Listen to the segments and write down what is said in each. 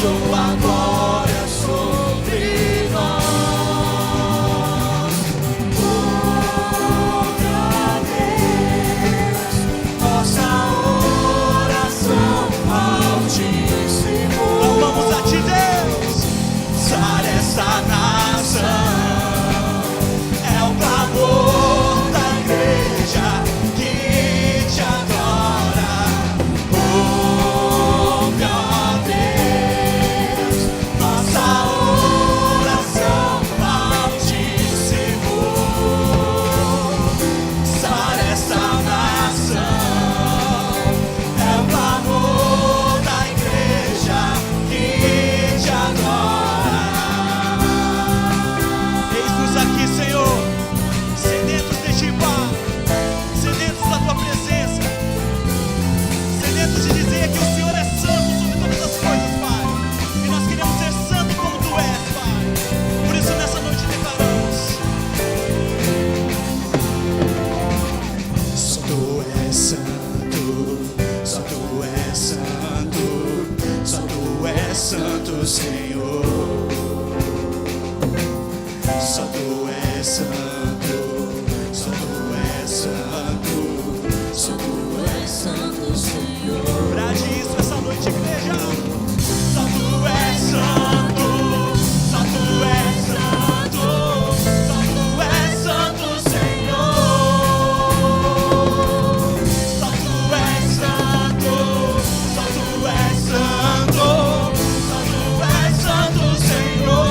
Tua glória sobre nós. Ouve, ó Deus, nossa oração altíssimo. Clamamos a Ti, Deus. Sara essa nação, é o clamor da igreja que te adora. Ouve, ó Deus, nossa oração altíssimo. Sara essa nação, é o clamor da igreja que te adora. Eis-nos aqui, Senhor, sedentos de Ti, Pai, sedentos da Tua presença, sedentos de dizer que o Senhor é santo sobre todas as coisas, Pai, e nós queremos ser santo como Tu és, Pai. Por isso nessa noite declaramos: Só Tu és santo, só Tu és santo, só Tu és santo, Senhor. Só Tu és santo, só Tu és santo, só Tu és santo, Senhor. brade isso essa noite, igreja. Só Tu és santo, só Tu és santo, só Tu és santo, Senhor. Só Tu és santo, só Tu és santo, só Tu és santo, Senhor.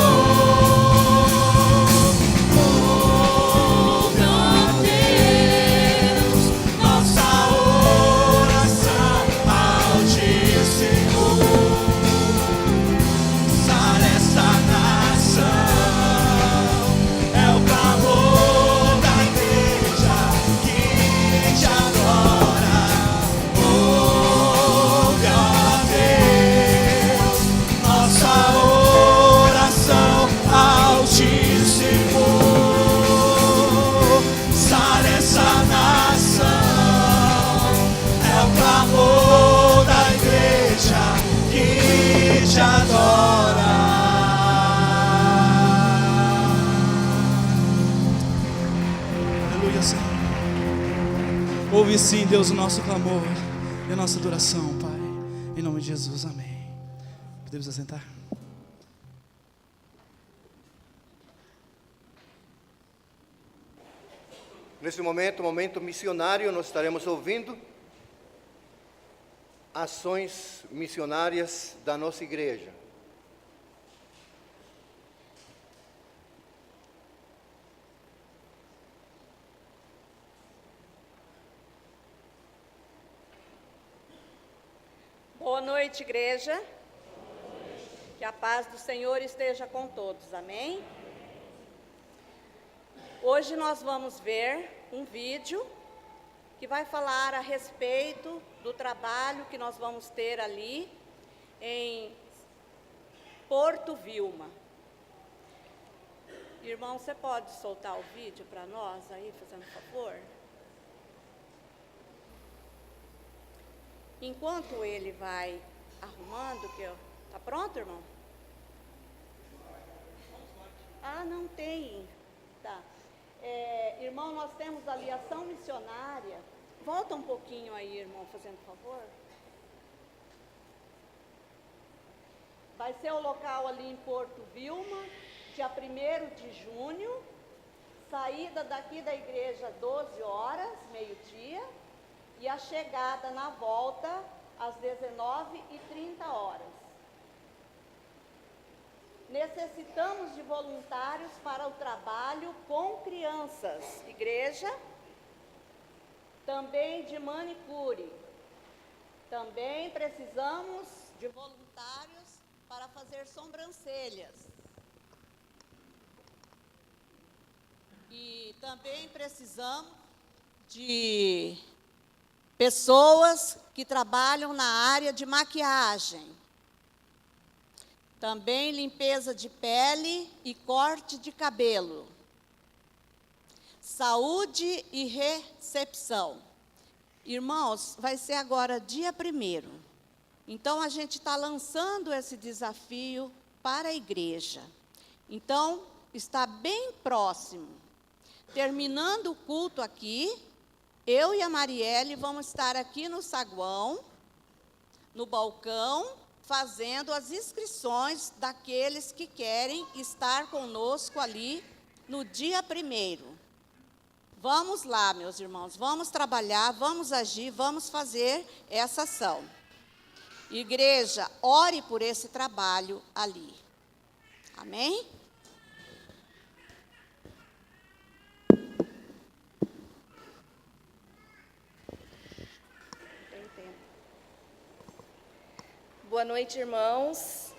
Ouve, ó Deus, nossa oração altíssimo. Sara essa nação, é o clamor da igreja que te adora. Ouve, ó Deus, nossa oração altíssimo. Sara essa nação, é o clamor da igreja que te adora. Aleluia, Senhor. Ouve sim, Deus, o nosso clamor e a nossa adoração, Pai. Em nome de Jesus, amém. Podemos assentar? Nesse momento missionário, nós estaremos ouvindo ações missionárias da nossa igreja. Boa noite, igreja. Que a paz do Senhor esteja com todos, amém? Hoje nós vamos ver um vídeo que vai falar a respeito do trabalho que nós vamos ter ali em Porto Vilma. Irmão, você pode soltar o vídeo para nós aí, fazendo favor? Enquanto ele vai arrumando, tá pronto, irmão? Ah, não tem. Tá. Irmão, nós temos ali ação missionária. Volta um pouquinho aí, irmão, fazendo favor. Vai ser o local ali em Porto Vilma, dia 1º de junho. Saída daqui da igreja 12 horas, meio-dia. E a chegada na volta às 19h30. Necessitamos de voluntários para o trabalho com crianças, igreja, também de manicure. Também precisamos de voluntários para fazer sobrancelhas. E também precisamos de pessoas que trabalham na área de maquiagem. Também limpeza de pele e corte de cabelo. Saúde e recepção. Irmãos, vai ser agora dia 1º. Então, a gente está lançando esse desafio para a igreja. Então, está bem próximo. Terminando o culto aqui, eu e a Marielle vamos estar aqui no saguão, no balcão, fazendo as inscrições daqueles que querem estar conosco ali no dia 1º. Vamos lá, meus irmãos, vamos trabalhar, vamos agir, vamos fazer essa ação. Igreja, ore por esse trabalho ali. Amém? Boa noite, irmãos.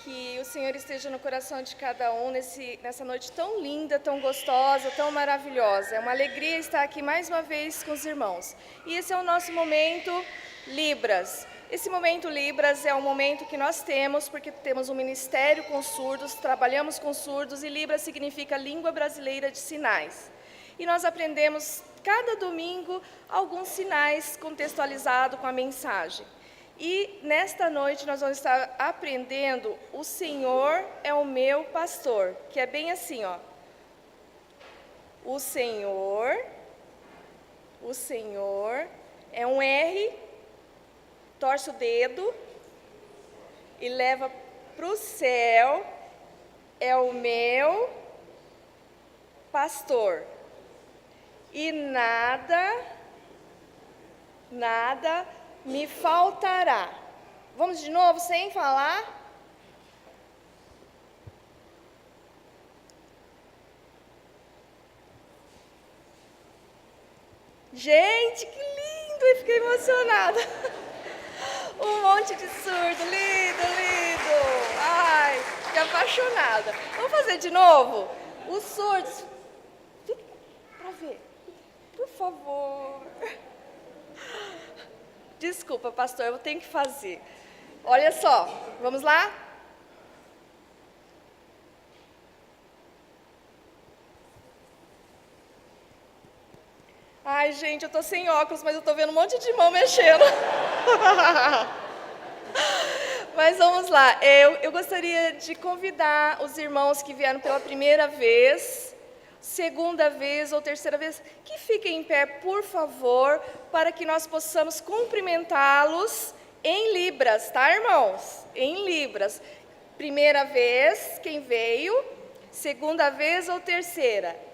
Que o Senhor esteja no coração de cada um nessa noite tão linda, tão gostosa, tão maravilhosa. É uma alegria estar aqui mais uma vez com os irmãos. E esse é o nosso momento Libras. Esse momento Libras é um momento que nós temos, porque temos um ministério com surdos, trabalhamos com surdos, e Libras significa Língua Brasileira de Sinais. E nós aprendemos cada domingo alguns sinais contextualizados com a mensagem. E nesta noite nós vamos estar aprendendo o Senhor é o meu pastor, que é bem assim, ó. O Senhor é um R, torce o dedo e leva para o céu, é o meu pastor. E nada me faltará. Vamos de novo, sem falar? Gente, que lindo! Eu fiquei emocionada. Um monte de surdo, lindo. Ai, fiquei apaixonada. Vamos fazer de novo? Os surdos. Fica para ver. Por favor. Desculpa, pastor, eu tenho que fazer. Olha só, vamos lá? Ai, gente, eu tô sem óculos, mas eu tô vendo um monte de mão mexendo. Mas vamos lá. Eu gostaria de convidar os irmãos que vieram pela primeira vez, segunda vez ou terceira vez, que fiquem em pé, por favor, para que nós possamos cumprimentá-los em Libras, tá, irmãos? Em Libras. Primeira vez, quem veio? Segunda vez ou terceira?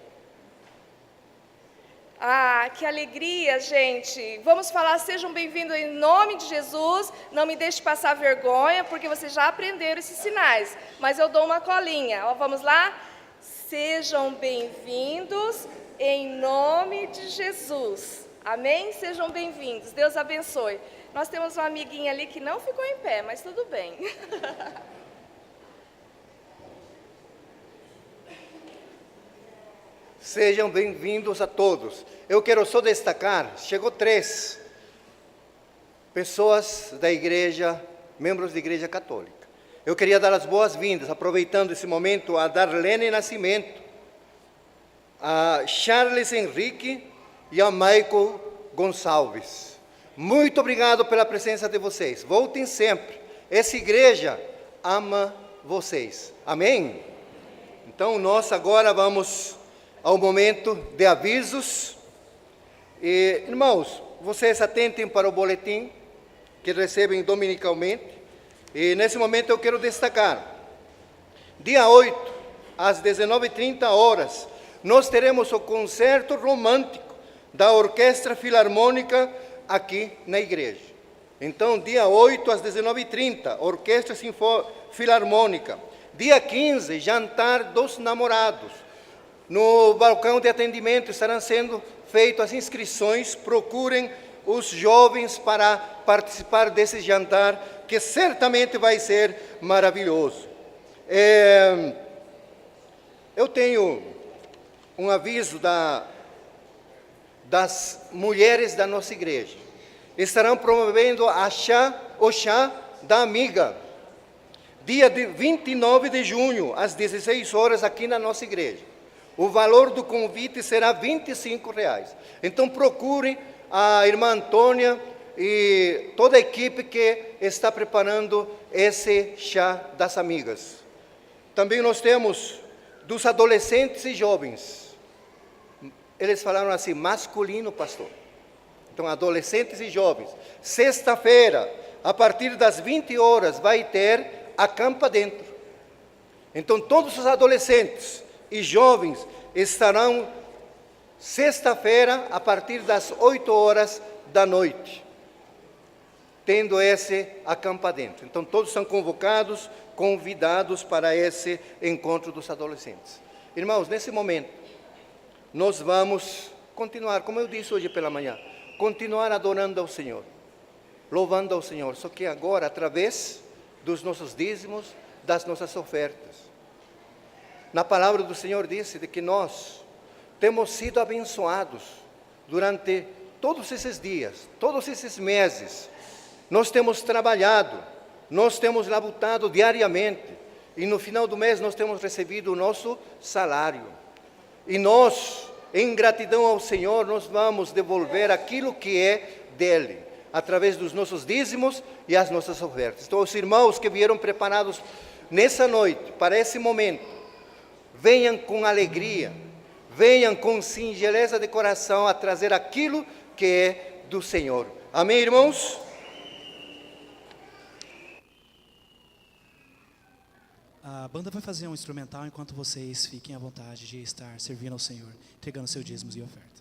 Ah, que alegria, gente. Vamos falar, sejam bem-vindos em nome de Jesus. Não me deixe passar vergonha, porque vocês já aprenderam esses sinais. Mas eu dou uma colinha. Ó, vamos lá? Sejam bem-vindos em nome de Jesus. Amém? Sejam bem-vindos. Deus abençoe. Nós temos uma amiguinha ali que não ficou em pé, mas tudo bem. Sejam bem-vindos a todos. Eu quero só destacar, chegou 3 pessoas da igreja, membros da igreja católica. Eu queria dar as boas-vindas, aproveitando esse momento, a Darlene Nascimento, a Charles Henrique e a Michael Gonçalves. Muito obrigado pela presença de vocês. Voltem sempre. Essa igreja ama vocês. Amém? Então, nós agora vamos ao momento de avisos. E, irmãos, vocês atentem para o boletim que recebem dominicalmente. E nesse momento eu quero destacar, dia 8, às 19h30, nós teremos o concerto romântico da Orquestra Filarmônica aqui na igreja. Então, dia 8, às 19h30, Orquestra Filarmônica. Dia 15, jantar dos namorados. No balcão de atendimento estarão sendo feitas as inscrições. Procurem os jovens para participar desse jantar, que certamente vai ser maravilhoso. Eu tenho um aviso das mulheres da nossa igreja. Estarão promovendo o chá da amiga, dia 29 de junho, às 16 horas, aqui na nossa igreja. O valor do convite será R$ 25. Então procurem a irmã Antônia e toda a equipe que está preparando esse chá das amigas. Também nós temos dos adolescentes e jovens. Eles falaram assim, masculino, pastor. Então, adolescentes e jovens. Sexta-feira, a partir das 20 horas, vai ter acampa dentro. Então, todos os adolescentes e jovens estarão sexta-feira, a partir das 8 horas da noite, tendo esse acampa dentro. Então, todos são convocados, convidados para esse encontro dos adolescentes. Irmãos, nesse momento, nós vamos continuar, como eu disse hoje pela manhã, continuar adorando ao Senhor, louvando ao Senhor, só que agora através dos nossos dízimos, das nossas ofertas. Na palavra do Senhor disse de que nós temos sido abençoados durante todos esses dias, todos esses meses. Nós temos trabalhado, nós temos labutado diariamente, e no final do mês nós temos recebido o nosso salário. E nós, em gratidão ao Senhor, nós vamos devolver aquilo que é dele, através dos nossos dízimos e as nossas ofertas. Então, os irmãos que vieram preparados nessa noite, para esse momento, venham com alegria, venham com singeleza de coração a trazer aquilo que é do Senhor. Amém, irmãos? A banda vai fazer um instrumental enquanto vocês fiquem à vontade de estar servindo ao Senhor, entregando seus dízimos e oferta.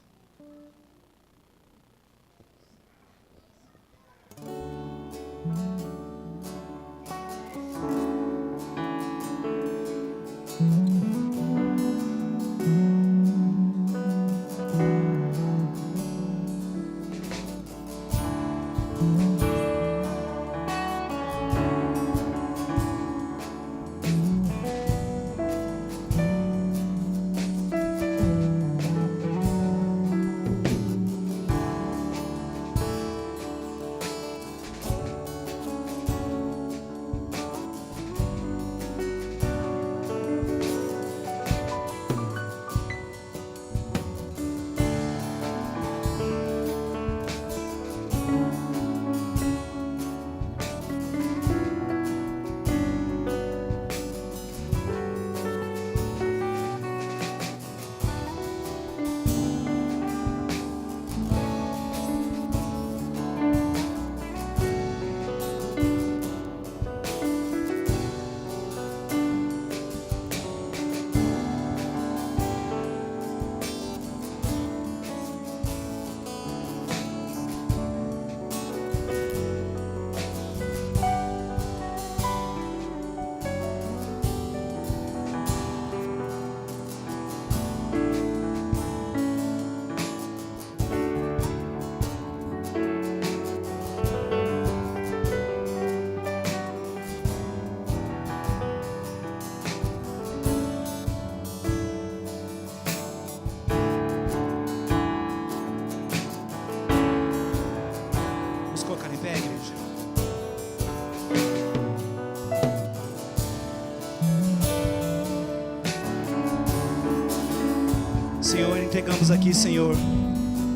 Senhor, entregamos aqui, Senhor,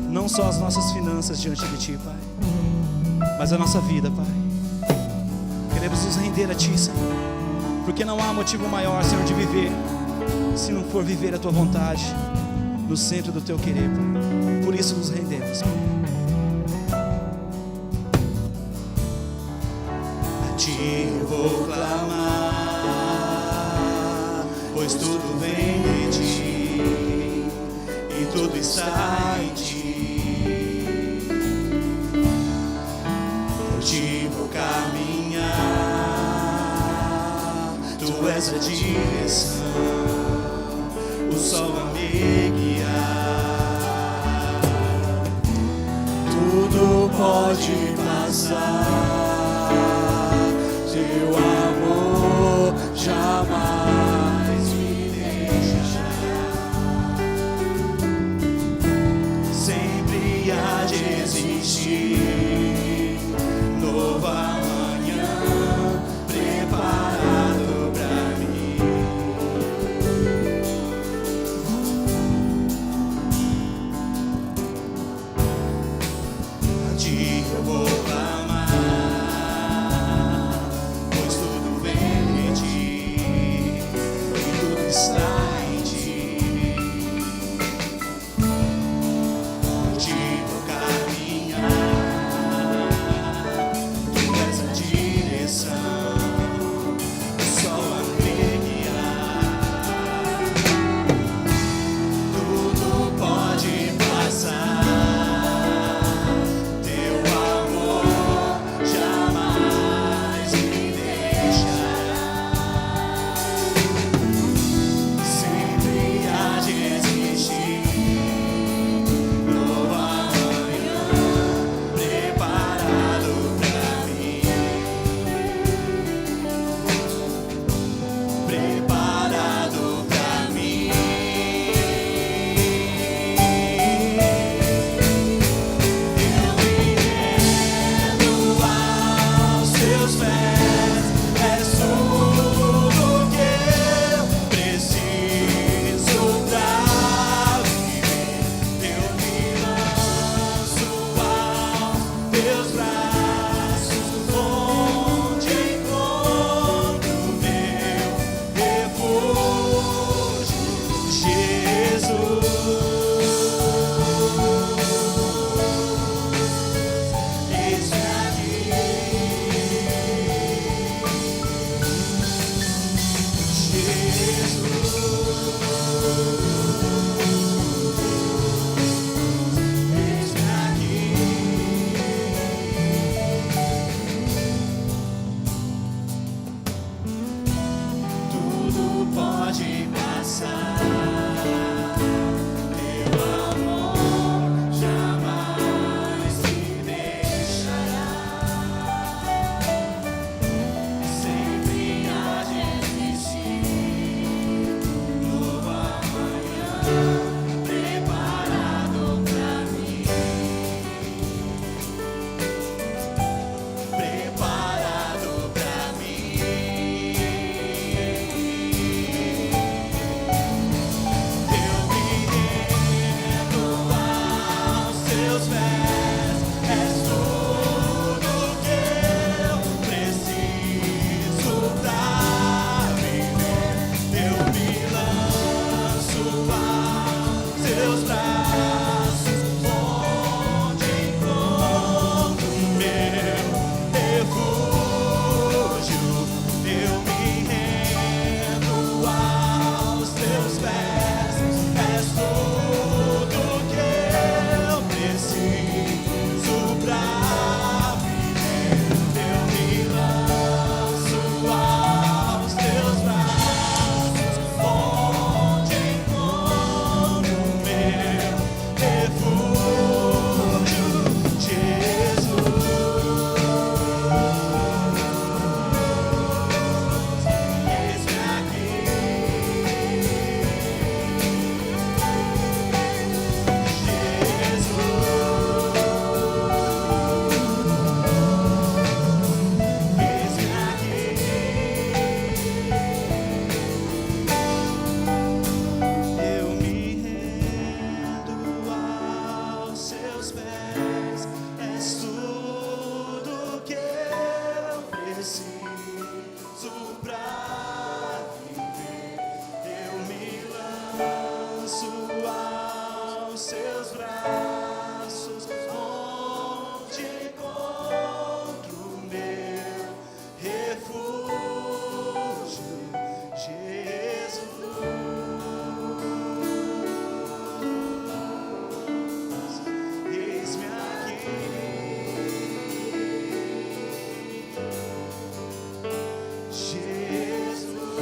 não só as nossas finanças diante de Ti, Pai, mas a nossa vida, Pai. Queremos nos render a Ti, Senhor, porque não há motivo maior, Senhor, de viver, se não for viver a Tua vontade, no centro do Teu querer, Pai. Por isso nos rendemos, Pai. A Ti vou clamar, pois tudo vem de Ti. E tudo está em Ti. Por Ti vou caminhar, Tu és a direção, o sol a me guiar. Tudo pode passar, Teu amor jamais me deixará. Sempre há de existir nova manhã preparado pra mim. A Ti eu vou descanso aos seus braços, onde encontro o meu refúgio, Jesus. Eis-me aqui, Jesus.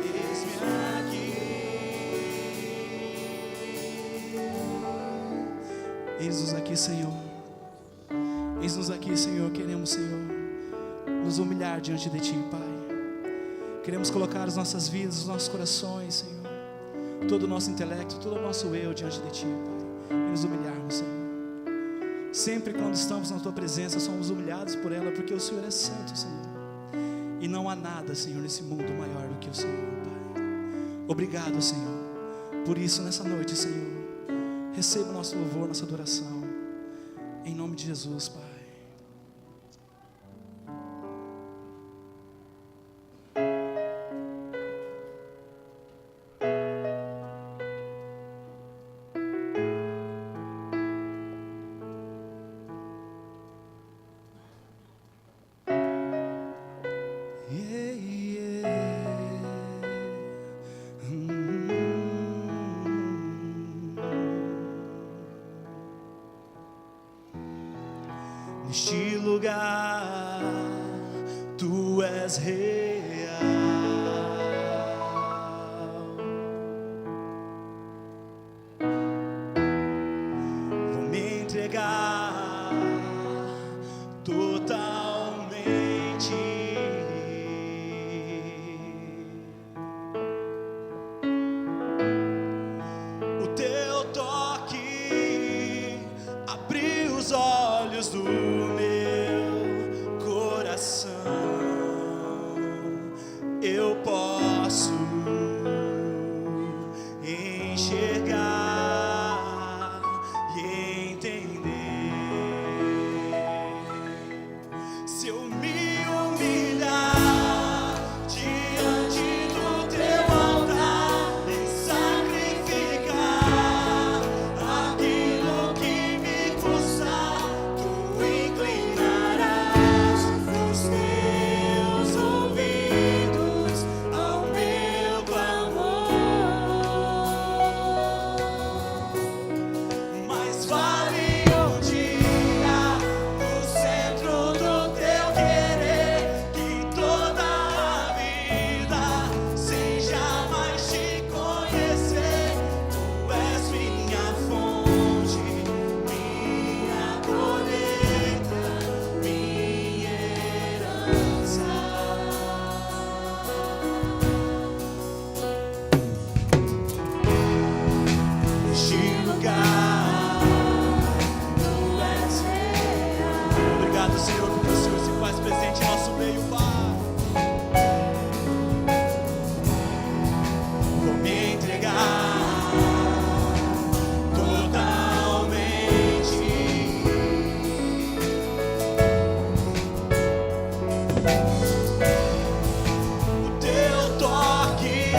Eis-me aqui. Eis-nos aqui, Senhor. Eis-nos aqui, Senhor. Queremos, Senhor, nos humilhar diante de Ti, Pai. Queremos colocar as nossas vidas, os nossos corações, Senhor, todo o nosso intelecto, todo o nosso eu diante de Ti, Pai, e nos humilharmos, Senhor. Sempre quando estamos na Tua presença, somos humilhados por ela, porque o Senhor é santo, Senhor. E não há nada, Senhor, nesse mundo maior do que o Senhor, Pai. Obrigado, Senhor. Por isso, nessa noite, Senhor, receba o nosso louvor, nossa adoração. Em nome de Jesus, Pai. Yeah, yeah. Neste lugar Tu és real. Vou me entregar totalmente. O Teu toque abriu os olhos do meu coração. Eu posso enxergar e entender. Se eu me humilhar diante do Teu altar e sacrificar aquilo que me custar, Tu inclinarás os Teus ouvidos ao meu clamor. Mais vale um dia no centro do Teu querer que toda a vida sem jamais Te conhecer. Tu és minha fonte, minha colheita, minha herança. Neste lugar Tu és real. Obrigado, Senhor, porque o Senhor se faz presente em nosso meio, Pai. Vou me entregar totalmente. O Teu toque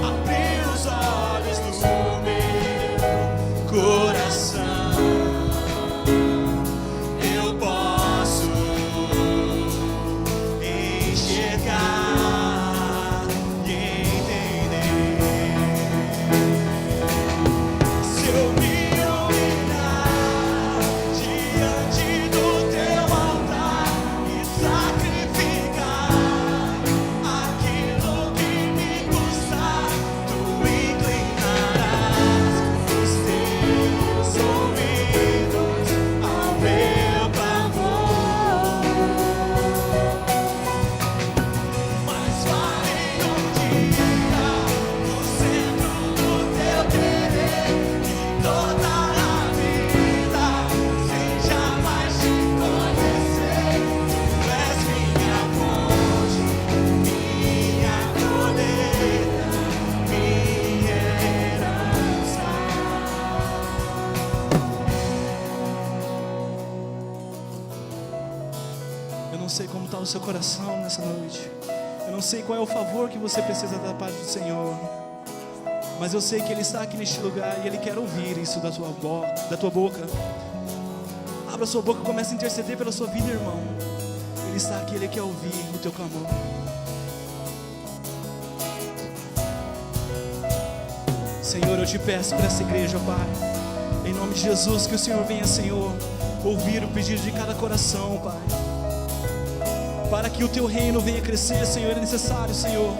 abriu os olhos do meu coração. Eu posso enxergar e entender. Se eu me humilhar diante do Teu altar e sacrificar aquilo que me custar, Tu inclinarás os Teus ouvidos ao meu clamor. Mais vale um dia no centro do Teu querer que toda a vida sem jamais Te conhecer. Tu és minha fonte, minha colheita, minha herança. Eu não sei como está o seu coração nessa noite, Eu não sei qual é o favor que você precisa da parte do Senhor, mas eu sei que Ele está aqui neste lugar e Ele quer ouvir isso da tua boca. Abra sua boca e comece a interceder pela sua vida, irmão. Ele está aqui, Ele quer ouvir o teu clamor. Senhor, eu te peço para essa igreja, Pai, em nome de Jesus, que o Senhor venha, Senhor, ouvir o pedido de cada coração, Pai. Para que o teu reino venha crescer, Senhor, é necessário, Senhor,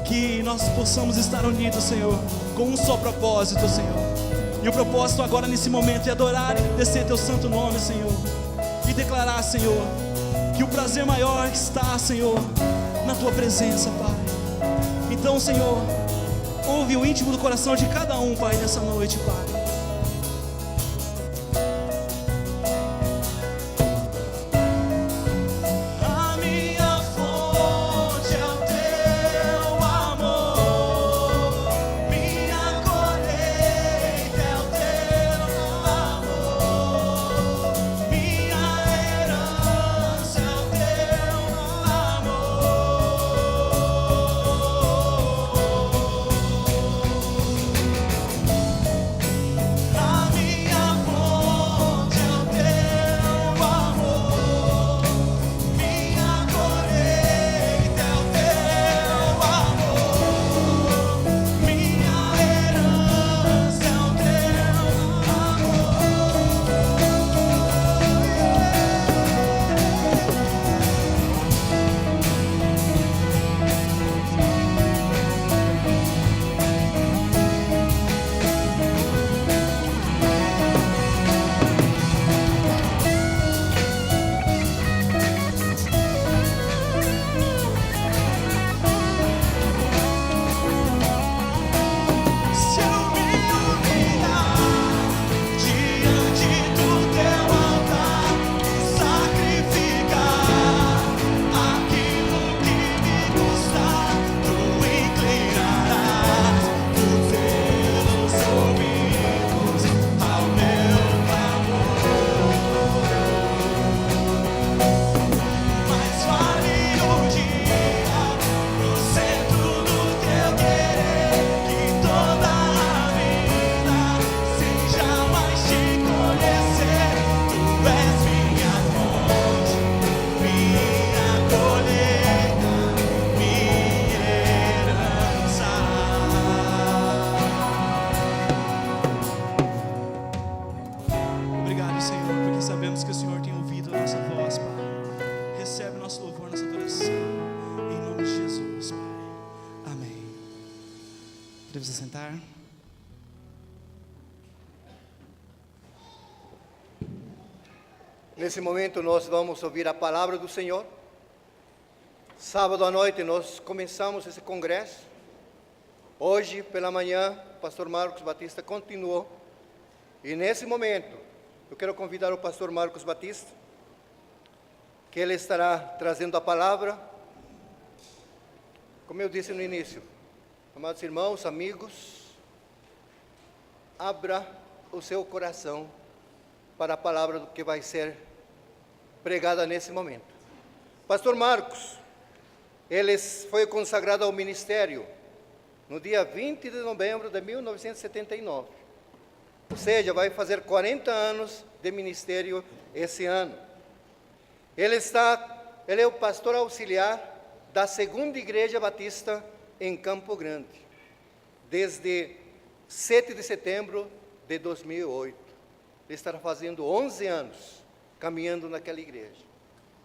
que nós possamos estar unidos, Senhor, com um só propósito, Senhor. E o propósito agora nesse momento é adorar e descer teu santo nome, Senhor, e declarar, Senhor, que o prazer maior está, Senhor, na tua presença, Pai. Então, Senhor, ouve o íntimo do coração de cada um, Pai, nessa noite, Pai. Podemos assentar. Nesse momento nós vamos ouvir a palavra do Senhor. Sábado à noite nós começamos esse congresso. Hoje pela manhã o pastor Marcos Batista continuou. E nesse momento eu quero convidar o pastor Marcos Batista, que ele estará trazendo a palavra. Como eu disse no início, amados irmãos, amigos, abra o seu coração para a palavra que vai ser pregada nesse momento. Pastor Marcos, ele foi consagrado ao ministério no dia 20 de novembro de 1979. Ou seja, vai fazer 40 anos de ministério esse ano. Ele é o pastor auxiliar da Segunda Igreja Batista em Campo Grande, desde 7 de setembro de 2008. Ele estará fazendo 11 anos caminhando naquela igreja.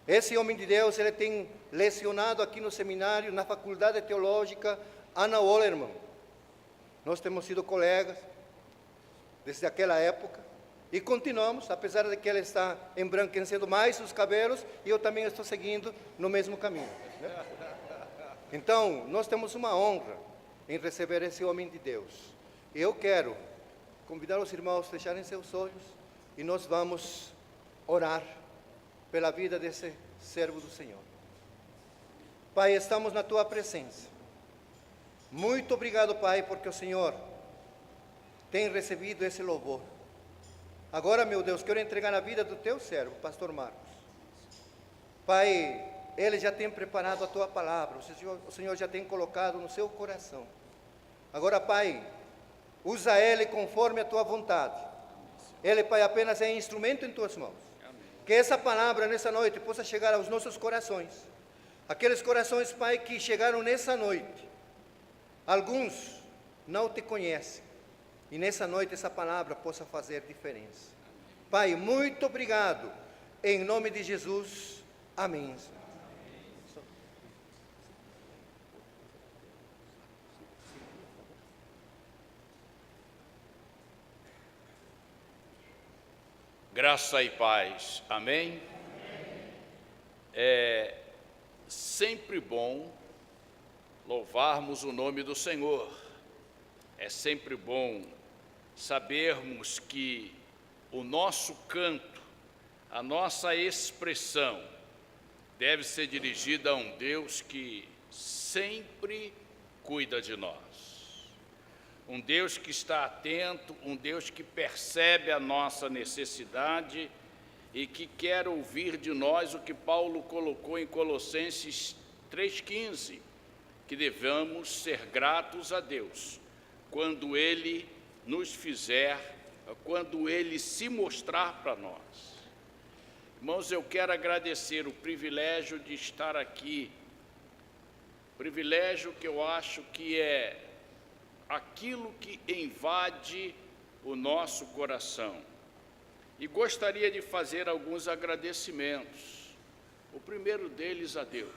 Esse homem de Deus, ele tem lecionado aqui no seminário, na Faculdade Teológica Ana Ollermann. Nós temos sido colegas desde aquela época e continuamos, apesar de que ele está embranquecendo mais os cabelos e eu também estou seguindo no mesmo caminho, né? Então, nós temos uma honra em receber esse homem de Deus. Eu quero convidar os irmãos a fecharem seus olhos e nós vamos orar pela vida desse servo do Senhor. Pai, estamos na Tua presença. Muito obrigado, Pai, porque o Senhor tem recebido esse louvor. Agora, meu Deus, quero entregar a vida do Teu servo, pastor Marcos. Pai, Ele já tem preparado a tua palavra, o Senhor já tem colocado no seu coração. Agora, Pai, usa ele conforme a tua vontade. Ele, Pai, apenas é instrumento em tuas mãos. Que essa palavra nessa noite possa chegar aos nossos corações. Aqueles corações, Pai, que chegaram nessa noite. Alguns não te conhecem. E nessa noite essa palavra possa fazer diferença. Pai, muito obrigado. Em nome de Jesus. Amém. Graça e paz, amém? É sempre bom louvarmos o nome do Senhor. É sempre bom sabermos que o nosso canto, a nossa expressão, deve ser dirigida a um Deus que sempre cuida de nós. Um Deus que está atento, um Deus que percebe a nossa necessidade e que quer ouvir de nós o que Paulo colocou em Colossenses 3,15, que devemos ser gratos a Deus quando Ele nos fizer, quando Ele se mostrar para nós. Irmãos, eu quero agradecer o privilégio de estar aqui, privilégio que eu acho que é aquilo que invade o nosso coração. E gostaria de fazer alguns agradecimentos. O primeiro deles a Deus.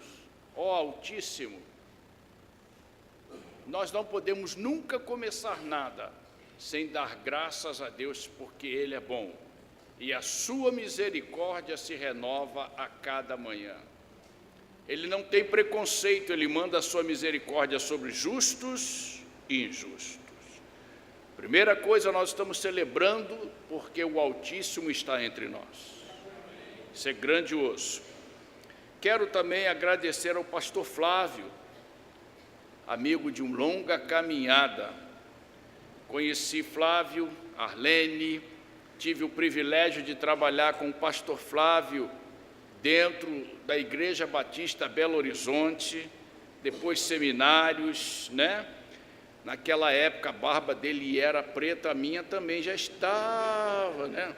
Ó Altíssimo, nós não podemos nunca começar nada sem dar graças a Deus, porque Ele é bom. E a sua misericórdia se renova a cada manhã. Ele não tem preconceito, Ele manda a sua misericórdia sobre justos e injustos. Primeira coisa, nós estamos celebrando porque o Altíssimo está entre nós. Isso é grandioso. Quero também agradecer ao pastor Flávio, amigo de uma longa caminhada. Conheci Flávio, Arlene, tive o privilégio de trabalhar com o pastor Flávio dentro da Igreja Batista Belo Horizonte, depois seminários, né? Naquela época a barba dele era preta, a minha também já estava, né?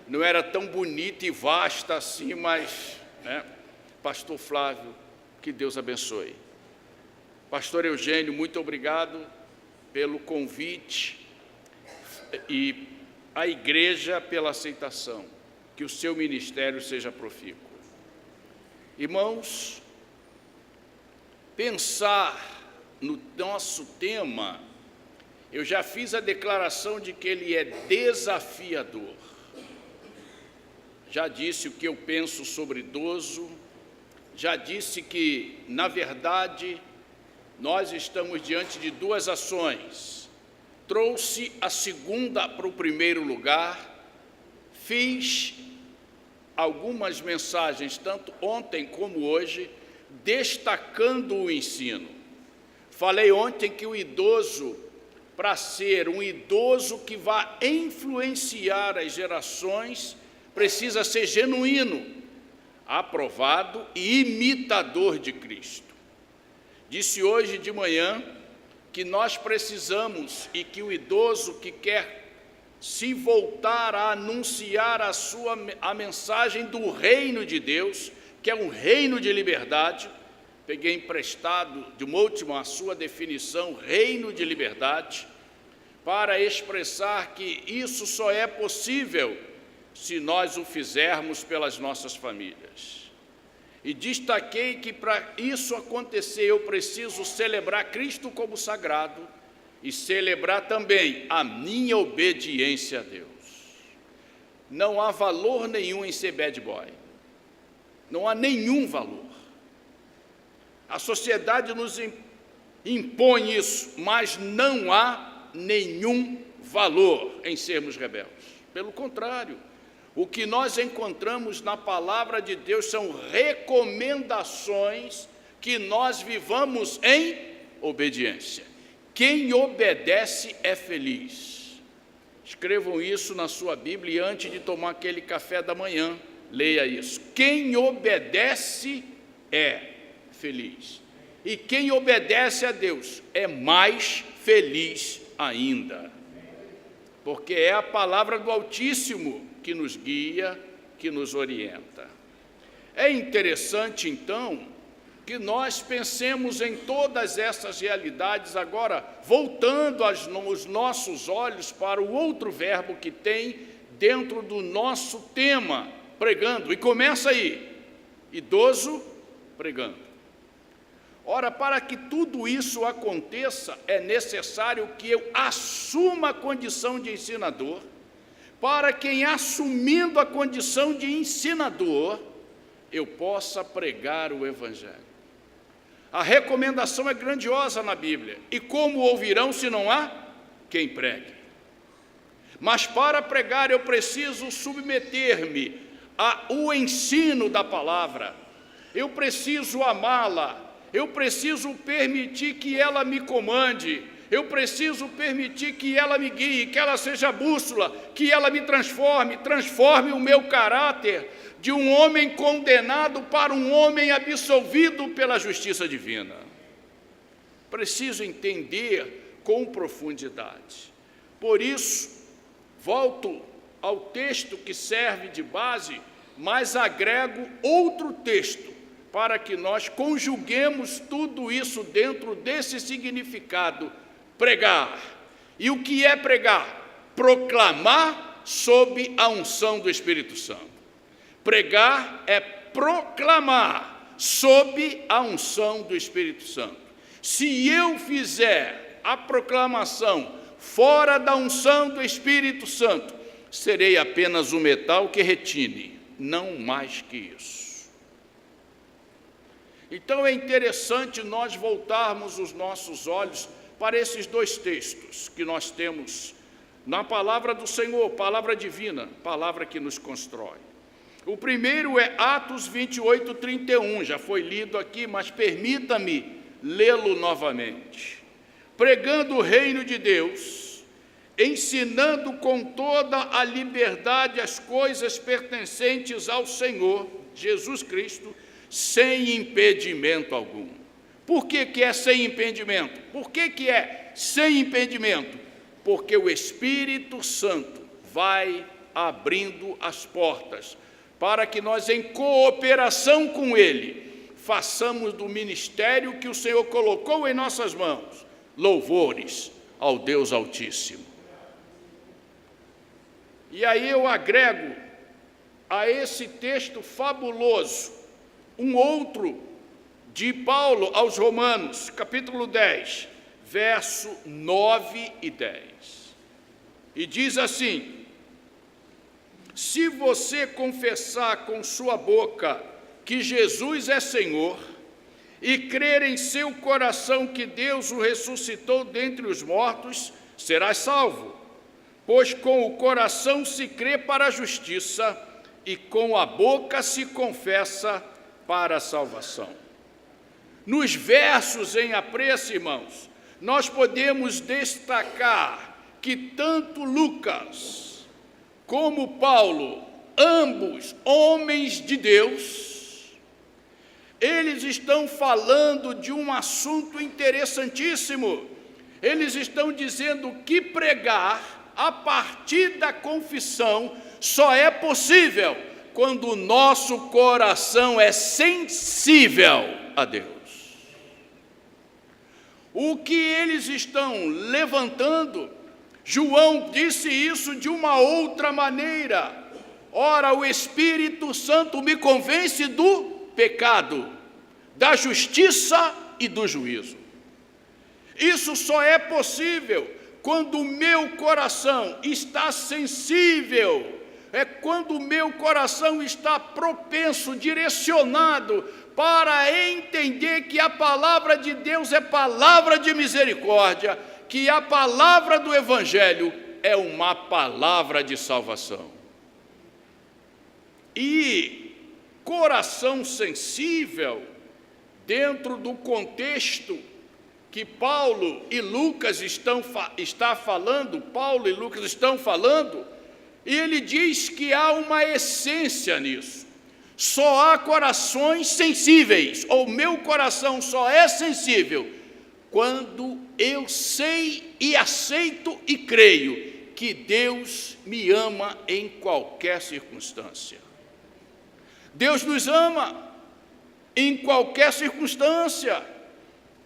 Não era tão bonita e vasta assim, mas, né? Pastor Flávio, que Deus abençoe. Pastor Eugênio, muito obrigado pelo convite e a igreja pela aceitação. Que o seu ministério seja profícuo. Irmãos, pensar no nosso tema, eu já fiz a declaração de que ele é desafiador. Já disse o que eu penso sobre idoso, já disse que, na verdade, nós estamos diante de duas ações. Trouxe a segunda para o primeiro lugar, fiz algumas mensagens, tanto ontem como hoje, destacando o ensino. Falei ontem que o idoso, para ser um idoso que vai influenciar as gerações, precisa ser genuíno, aprovado e imitador de Cristo. Disse hoje de manhã que nós precisamos e que o idoso que quer se voltar a anunciar a mensagem do reino de Deus, que é um reino de liberdade, peguei emprestado de uma última a sua definição, reino de liberdade, para expressar que isso só é possível se nós o fizermos pelas nossas famílias. E destaquei que para isso acontecer eu preciso celebrar Cristo como sagrado e celebrar também a minha obediência a Deus. Não há valor nenhum em ser bad boy. Não há nenhum valor. A sociedade nos impõe isso, mas não há nenhum valor em sermos rebeldes. Pelo contrário, o que nós encontramos na palavra de Deus são recomendações que nós vivamos em obediência. Quem obedece é feliz. Escrevam isso na sua Bíblia e antes de tomar aquele café da manhã, leia isso. Quem obedece é feliz. E quem obedece a Deus é mais feliz ainda, porque é a palavra do Altíssimo que nos guia, que nos orienta. É interessante, então, que nós pensemos em todas essas realidades agora, voltando os nossos olhos para o outro verbo que tem dentro do nosso tema, pregando. E começa aí, idoso pregando. Ora, para que tudo isso aconteça, é necessário que eu assuma a condição de ensinador, para que, assumindo a condição de ensinador, eu possa pregar o Evangelho. A recomendação é grandiosa na Bíblia. E como ouvirão se não há quem pregue? Mas para pregar eu preciso submeter-me ao ensino da palavra. Eu preciso amá-la. Eu preciso permitir que ela me comande. Eu preciso permitir que ela me guie, que ela seja a bússola, que ela me transforme o meu caráter de um homem condenado para um homem absolvido pela justiça divina. Preciso entender com profundidade. Por isso, volto ao texto que serve de base, mas agrego outro texto, para que nós conjuguemos tudo isso dentro desse significado, pregar. E o que é pregar? Proclamar sob a unção do Espírito Santo. Pregar é proclamar sob a unção do Espírito Santo. Se eu fizer a proclamação fora da unção do Espírito Santo, serei apenas um metal que retine, não mais que isso. Então é interessante nós voltarmos os nossos olhos para esses dois textos que nós temos na palavra do Senhor, palavra divina, palavra que nos constrói. O primeiro é Atos 28, 31, já foi lido aqui, mas permita-me lê-lo novamente. Pregando o reino de Deus, ensinando com toda a liberdade as coisas pertencentes ao Senhor, Jesus Cristo, sem impedimento algum. Por que é sem impedimento? Por que é sem impedimento? Porque o Espírito Santo vai abrindo as portas, para que nós, em cooperação com Ele, façamos do ministério que o Senhor colocou em nossas mãos, louvores ao Deus Altíssimo. E aí eu agrego a esse texto fabuloso um outro de Paulo aos Romanos, capítulo 10, verso 9 e 10. E diz assim: se você confessar com sua boca que Jesus é Senhor e crer em seu coração que Deus o ressuscitou dentre os mortos, serás salvo. Pois com o coração se crê para a justiça e com a boca se confessa para a salvação. Nos versos em apreço, irmãos, nós podemos destacar que tanto Lucas como Paulo, ambos homens de Deus, eles estão falando de um assunto interessantíssimo. Eles estão dizendo que pregar a partir da confissão só é possível quando o nosso coração é sensível a Deus. O que eles estão levantando, João disse isso de uma outra maneira. Ora, o Espírito Santo me convence do pecado, da justiça e do juízo. Isso só é possível quando o meu coração está sensível, é quando o meu coração está propenso, direcionado para entender que a palavra de Deus é palavra de misericórdia, que a palavra do Evangelho é uma palavra de salvação. E coração sensível, dentro do contexto que Paulo e Lucas estão falando, e ele diz que há uma essência nisso. Só há corações sensíveis, ou meu coração só é sensível quando eu sei e aceito e creio que Deus me ama em qualquer circunstância. Deus nos ama em qualquer circunstância.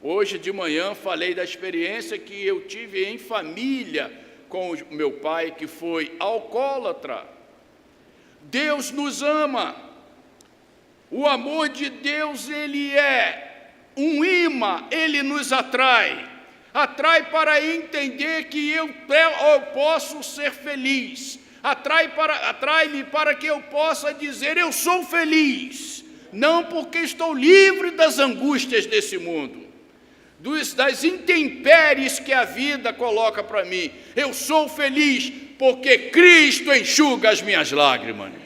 Hoje de manhã falei da experiência que eu tive em família com o meu pai, que foi alcoólatra. Deus nos ama. O amor de Deus, ele é um imã, ele nos atrai. Atrai para entender que eu posso ser feliz. Atrai-me para que eu possa dizer, eu sou feliz. Não porque estou livre das angústias desse mundo, das intempéries que a vida coloca para mim. Eu sou feliz porque Cristo enxuga as minhas lágrimas.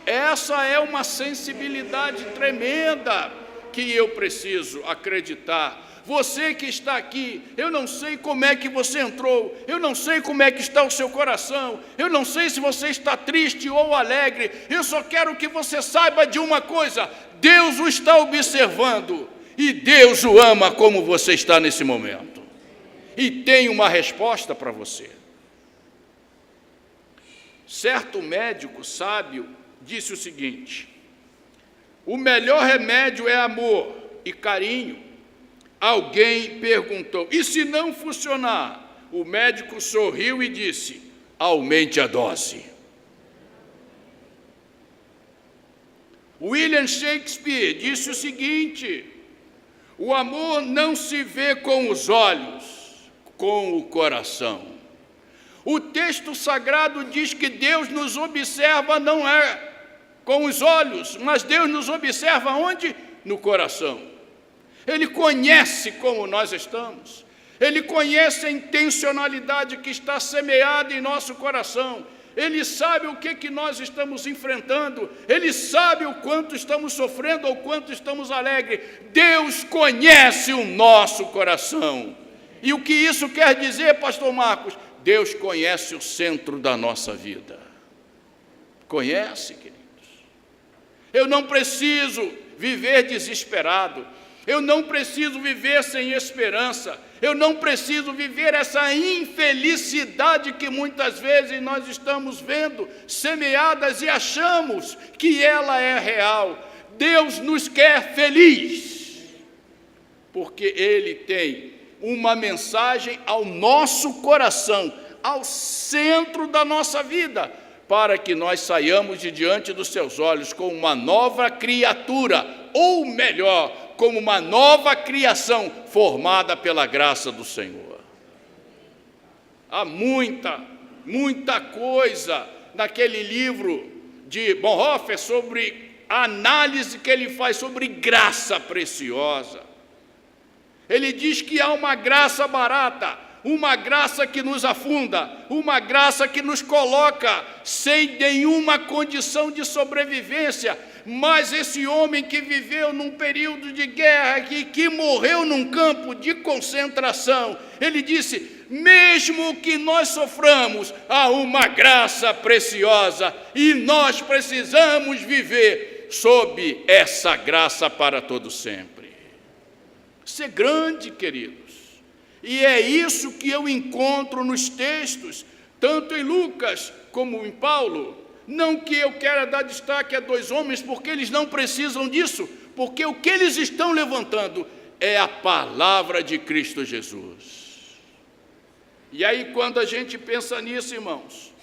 Essa é uma sensibilidade tremenda que eu preciso acreditar. Você que está aqui, eu não sei como é que você entrou, eu não sei como é que está o seu coração, eu não sei se você está triste ou alegre, eu só quero que você saiba de uma coisa: Deus o está observando e Deus o ama como você está nesse momento. E tem uma resposta para você. Certo médico sábio disse o seguinte: o melhor remédio é amor e carinho. Alguém perguntou, e se não funcionar? O médico sorriu e disse, aumente a dose. William Shakespeare disse o seguinte, o amor não se vê com os olhos, com o coração. O texto sagrado diz que Deus nos observa não é com os olhos, mas Deus nos observa onde? No coração. Ele conhece como nós estamos, Ele conhece a intencionalidade que está semeada em nosso coração, Ele sabe o que nós estamos enfrentando, Ele sabe o quanto estamos sofrendo ou quanto estamos alegres. Deus conhece o nosso coração. E o que isso quer dizer, pastor Marcos? Deus conhece o centro da nossa vida. Conhece, queridos. Eu não preciso viver desesperado. Eu não preciso viver sem esperança. Eu não preciso viver essa infelicidade que muitas vezes nós estamos vendo semeadas e achamos que ela é real. Deus nos quer feliz, porque Ele tem uma mensagem ao nosso coração, ao centro da nossa vida, para que nós saiamos de diante dos seus olhos com uma nova criatura, ou melhor, como uma nova criação formada pela graça do Senhor. Há muita coisa naquele livro de Bonhoeffer sobre a análise que ele faz sobre graça preciosa. Ele diz que há uma graça barata, uma graça que nos afunda, uma graça que nos coloca sem nenhuma condição de sobrevivência. Mas esse homem que viveu num período de guerra, que morreu num campo de concentração, ele disse, mesmo que nós soframos, há uma graça preciosa e nós precisamos viver sob essa graça para todo sempre. Isso é grande, queridos. E é isso que eu encontro nos textos, tanto em Lucas como em Paulo. Não que eu quero dar destaque a dois homens, porque eles não precisam disso, porque o que eles estão levantando é a palavra de Cristo Jesus. E aí, quando a gente pensa nisso, irmãos,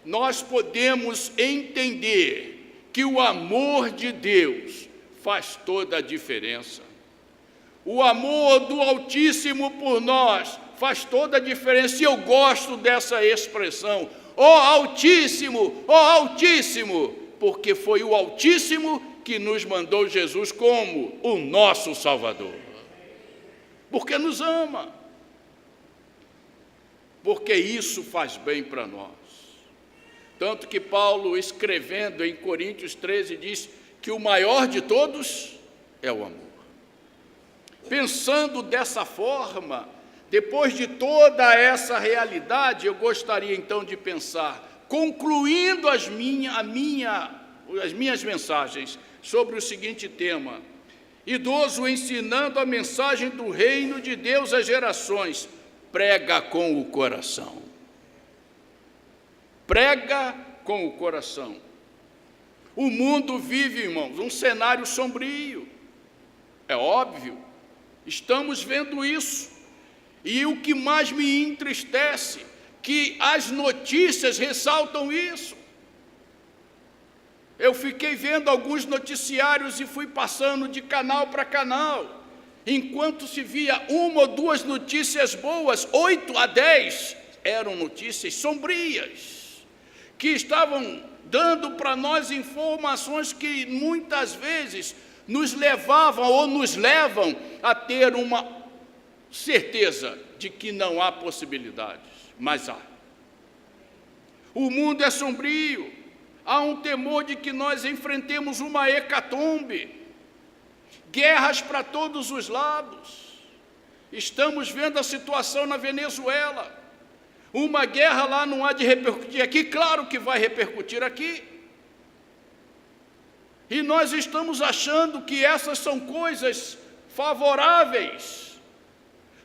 nós podemos entender que o amor de Deus faz toda a diferença. O amor do Altíssimo por nós faz toda a diferença, e eu gosto dessa expressão, ó Altíssimo, porque foi o Altíssimo que nos mandou Jesus como o nosso Salvador. Porque nos ama. Porque isso faz bem para nós. Tanto que Paulo, escrevendo em Coríntios 13, diz que o maior de todos é o amor. Pensando dessa forma, depois de toda essa realidade, eu gostaria então de pensar, concluindo a minha as minhas mensagens sobre o seguinte tema: idoso ensinando a mensagem do reino de Deus às gerações. Prega com o coração. Prega com o coração. O mundo vive, irmãos, um cenário sombrio. É óbvio, estamos vendo isso. E o que mais me entristece, que as notícias ressaltam isso. Eu fiquei vendo alguns noticiários e fui passando de canal para canal. Enquanto se via uma ou duas notícias boas, 8 a 10 eram notícias sombrias, que estavam dando para nós informações que muitas vezes nos levavam ou nos levam a ter uma certeza de que não há possibilidades, mas há. O mundo é sombrio, há um temor de que nós enfrentemos uma hecatombe, guerras para todos os lados. Estamos vendo a situação na Venezuela. Uma guerra lá não há de repercutir aqui, claro que vai repercutir aqui. E nós estamos achando que essas são coisas favoráveis.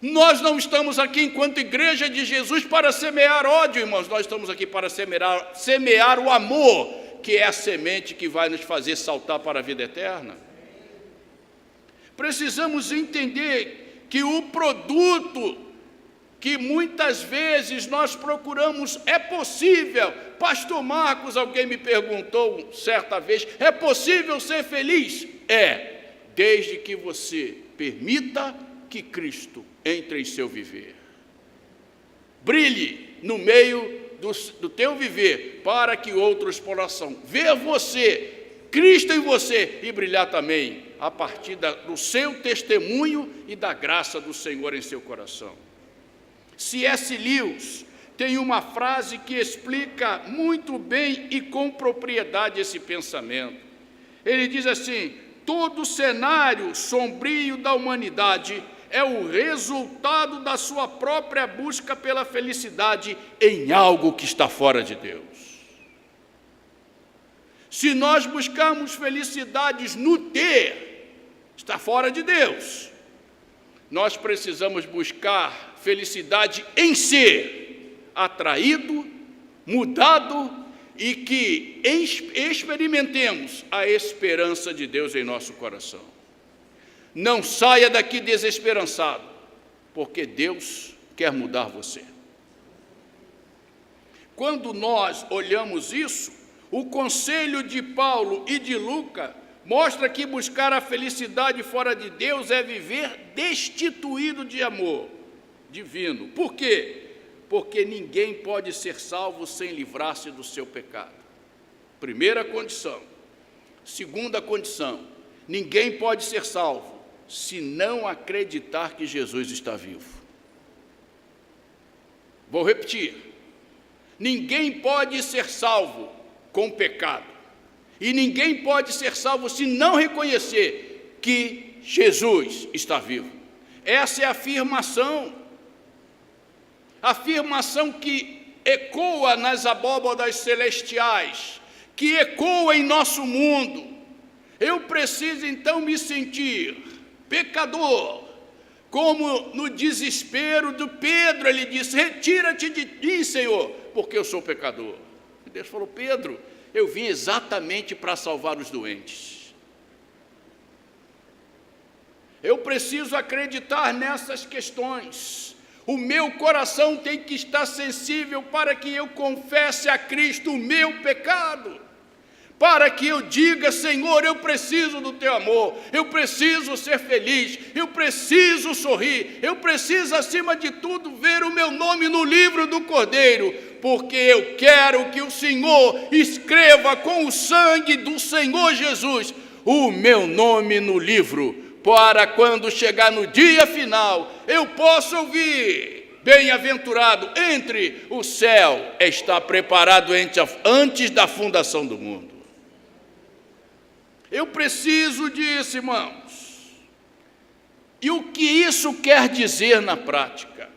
Nós não estamos aqui enquanto igreja de Jesus para semear ódio, irmãos. Nós estamos aqui para semear o amor, que é a semente que vai nos fazer saltar para a vida eterna. Precisamos entender que o produto que muitas vezes nós procuramos é possível. Pastor Marcos, alguém me perguntou certa vez, é possível ser feliz? É, desde que você permita que Cristo entre em seu viver. Brilhe no meio do teu viver, para que outros possam ver você, Cristo em você, e brilhar também a partir do seu testemunho e da graça do Senhor em seu coração. C.S. Lewis tem uma frase que explica muito bem e com propriedade esse pensamento. Ele diz assim: todo cenário sombrio da humanidade é o resultado da sua própria busca pela felicidade em algo que está fora de Deus. Se nós buscarmos felicidades no ter, está fora de Deus. Nós precisamos buscar felicidade em ser atraído, mudado e que experimentemos a esperança de Deus em nosso coração. Não saia daqui desesperançado, porque Deus quer mudar você. Quando nós olhamos isso, o conselho de Paulo e de Lucas mostra que buscar a felicidade fora de Deus é viver destituído de amor divino. Por quê? Porque ninguém pode ser salvo sem livrar-se do seu pecado. Primeira condição. Segunda condição, ninguém pode ser salvo se não acreditar que Jesus está vivo. Vou repetir. Ninguém pode ser salvo com pecado. E ninguém pode ser salvo se não reconhecer que Jesus está vivo. Essa é a afirmação que ecoa nas abóbadas celestiais, que ecoa em nosso mundo. Eu preciso então me sentir pecador, como no desespero de Pedro, ele disse: retira-te de mim, Senhor, porque eu sou pecador. E Deus falou: Pedro, eu vim exatamente para salvar os doentes. Eu preciso acreditar nessas questões. O meu coração tem que estar sensível para que eu confesse a Cristo o meu pecado, para que eu diga: Senhor, eu preciso do teu amor, eu preciso ser feliz, eu preciso sorrir, eu preciso, acima de tudo, ver o meu nome no livro do Cordeiro, porque eu quero que o Senhor escreva com o sangue do Senhor Jesus o meu nome no livro, para quando chegar no dia final, eu possa ouvir: bem-aventurado, entre o céu está preparado antes da fundação do mundo. Eu preciso disso, irmãos. E o que isso quer dizer na prática?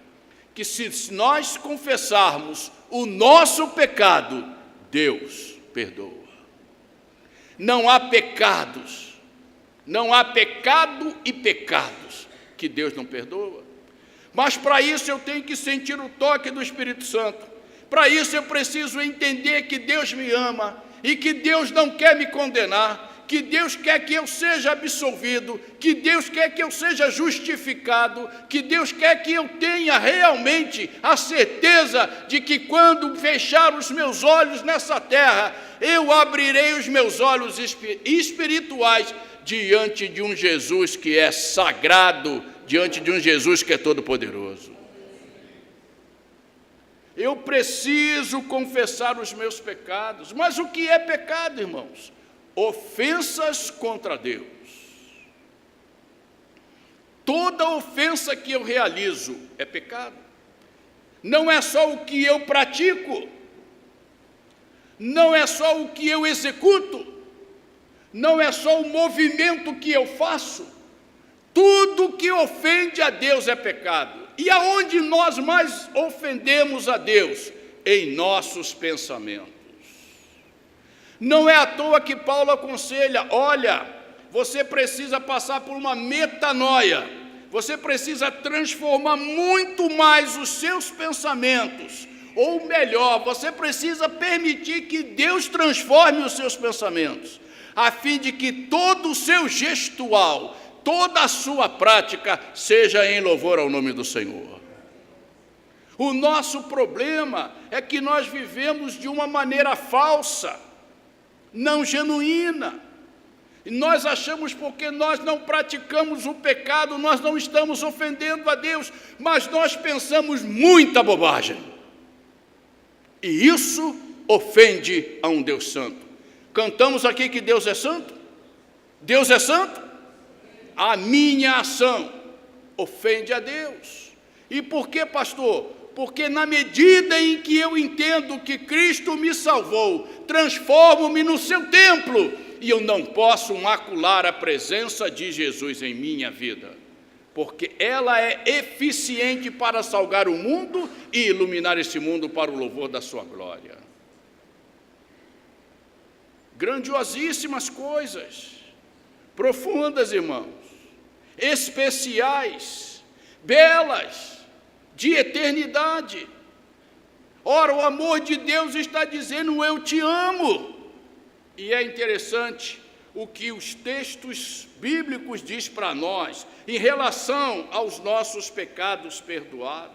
Que se nós confessarmos o nosso pecado, Deus perdoa. não há pecados, não há pecado e pecados que Deus não perdoa. Mas para isso eu tenho que sentir o toque do Espírito Santo. Para isso eu preciso entender que Deus me ama e que Deus não quer me condenar, que Deus quer que eu seja absolvido, que Deus quer que eu seja justificado, que Deus quer que eu tenha realmente a certeza de que quando fechar os meus olhos nessa terra, eu abrirei os meus olhos espirituais diante de um Jesus que é sagrado, diante de um Jesus que é todo-poderoso. Eu preciso confessar os meus pecados. Mas o que é pecado, irmãos? Ofensas contra Deus. Toda ofensa que eu realizo é pecado. Não é só o que eu pratico, não é só o que eu executo, não é só o movimento que eu faço. Tudo que ofende a Deus é pecado. E aonde nós mais ofendemos a Deus? Em nossos pensamentos. Não é à toa que Paulo aconselha: olha, você precisa passar por uma metanoia, você precisa transformar muito mais os seus pensamentos, ou melhor, você precisa permitir que Deus transforme os seus pensamentos, a fim de que todo o seu gestual, toda a sua prática seja em louvor ao nome do Senhor. O nosso problema é que nós vivemos de uma maneira falsa, não genuína. E nós achamos porque nós não praticamos o pecado, nós não estamos ofendendo a Deus, mas nós pensamos muita bobagem. E isso ofende a um Deus santo. Cantamos aqui que Deus é santo? Deus é santo? A minha ação ofende a Deus. E por que, pastor? Porque na medida em que eu entendo que Cristo me salvou, transformo-me no seu templo, e eu não posso macular a presença de Jesus em minha vida, porque ela é eficiente para salvar o mundo e iluminar esse mundo para o louvor da sua glória. Grandiosíssimas coisas, profundas, irmãos, especiais, belas, de eternidade. Ora, o amor de Deus está dizendo: eu te amo. E é interessante o que os textos bíblicos diz para nós em relação aos nossos pecados perdoados.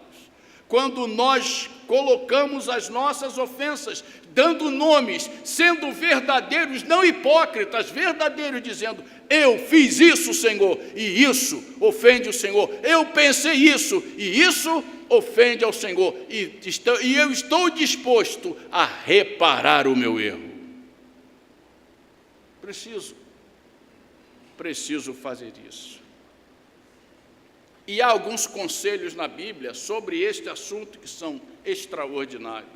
Quando nós colocamos as nossas ofensas, dando nomes, sendo verdadeiros, não hipócritas, verdadeiros, dizendo: eu fiz isso, Senhor, e isso ofende o Senhor. Eu pensei isso, e isso ofende ao Senhor. E eu estou disposto a reparar o meu erro. Preciso fazer isso. E há alguns conselhos na Bíblia sobre este assunto que são extraordinários.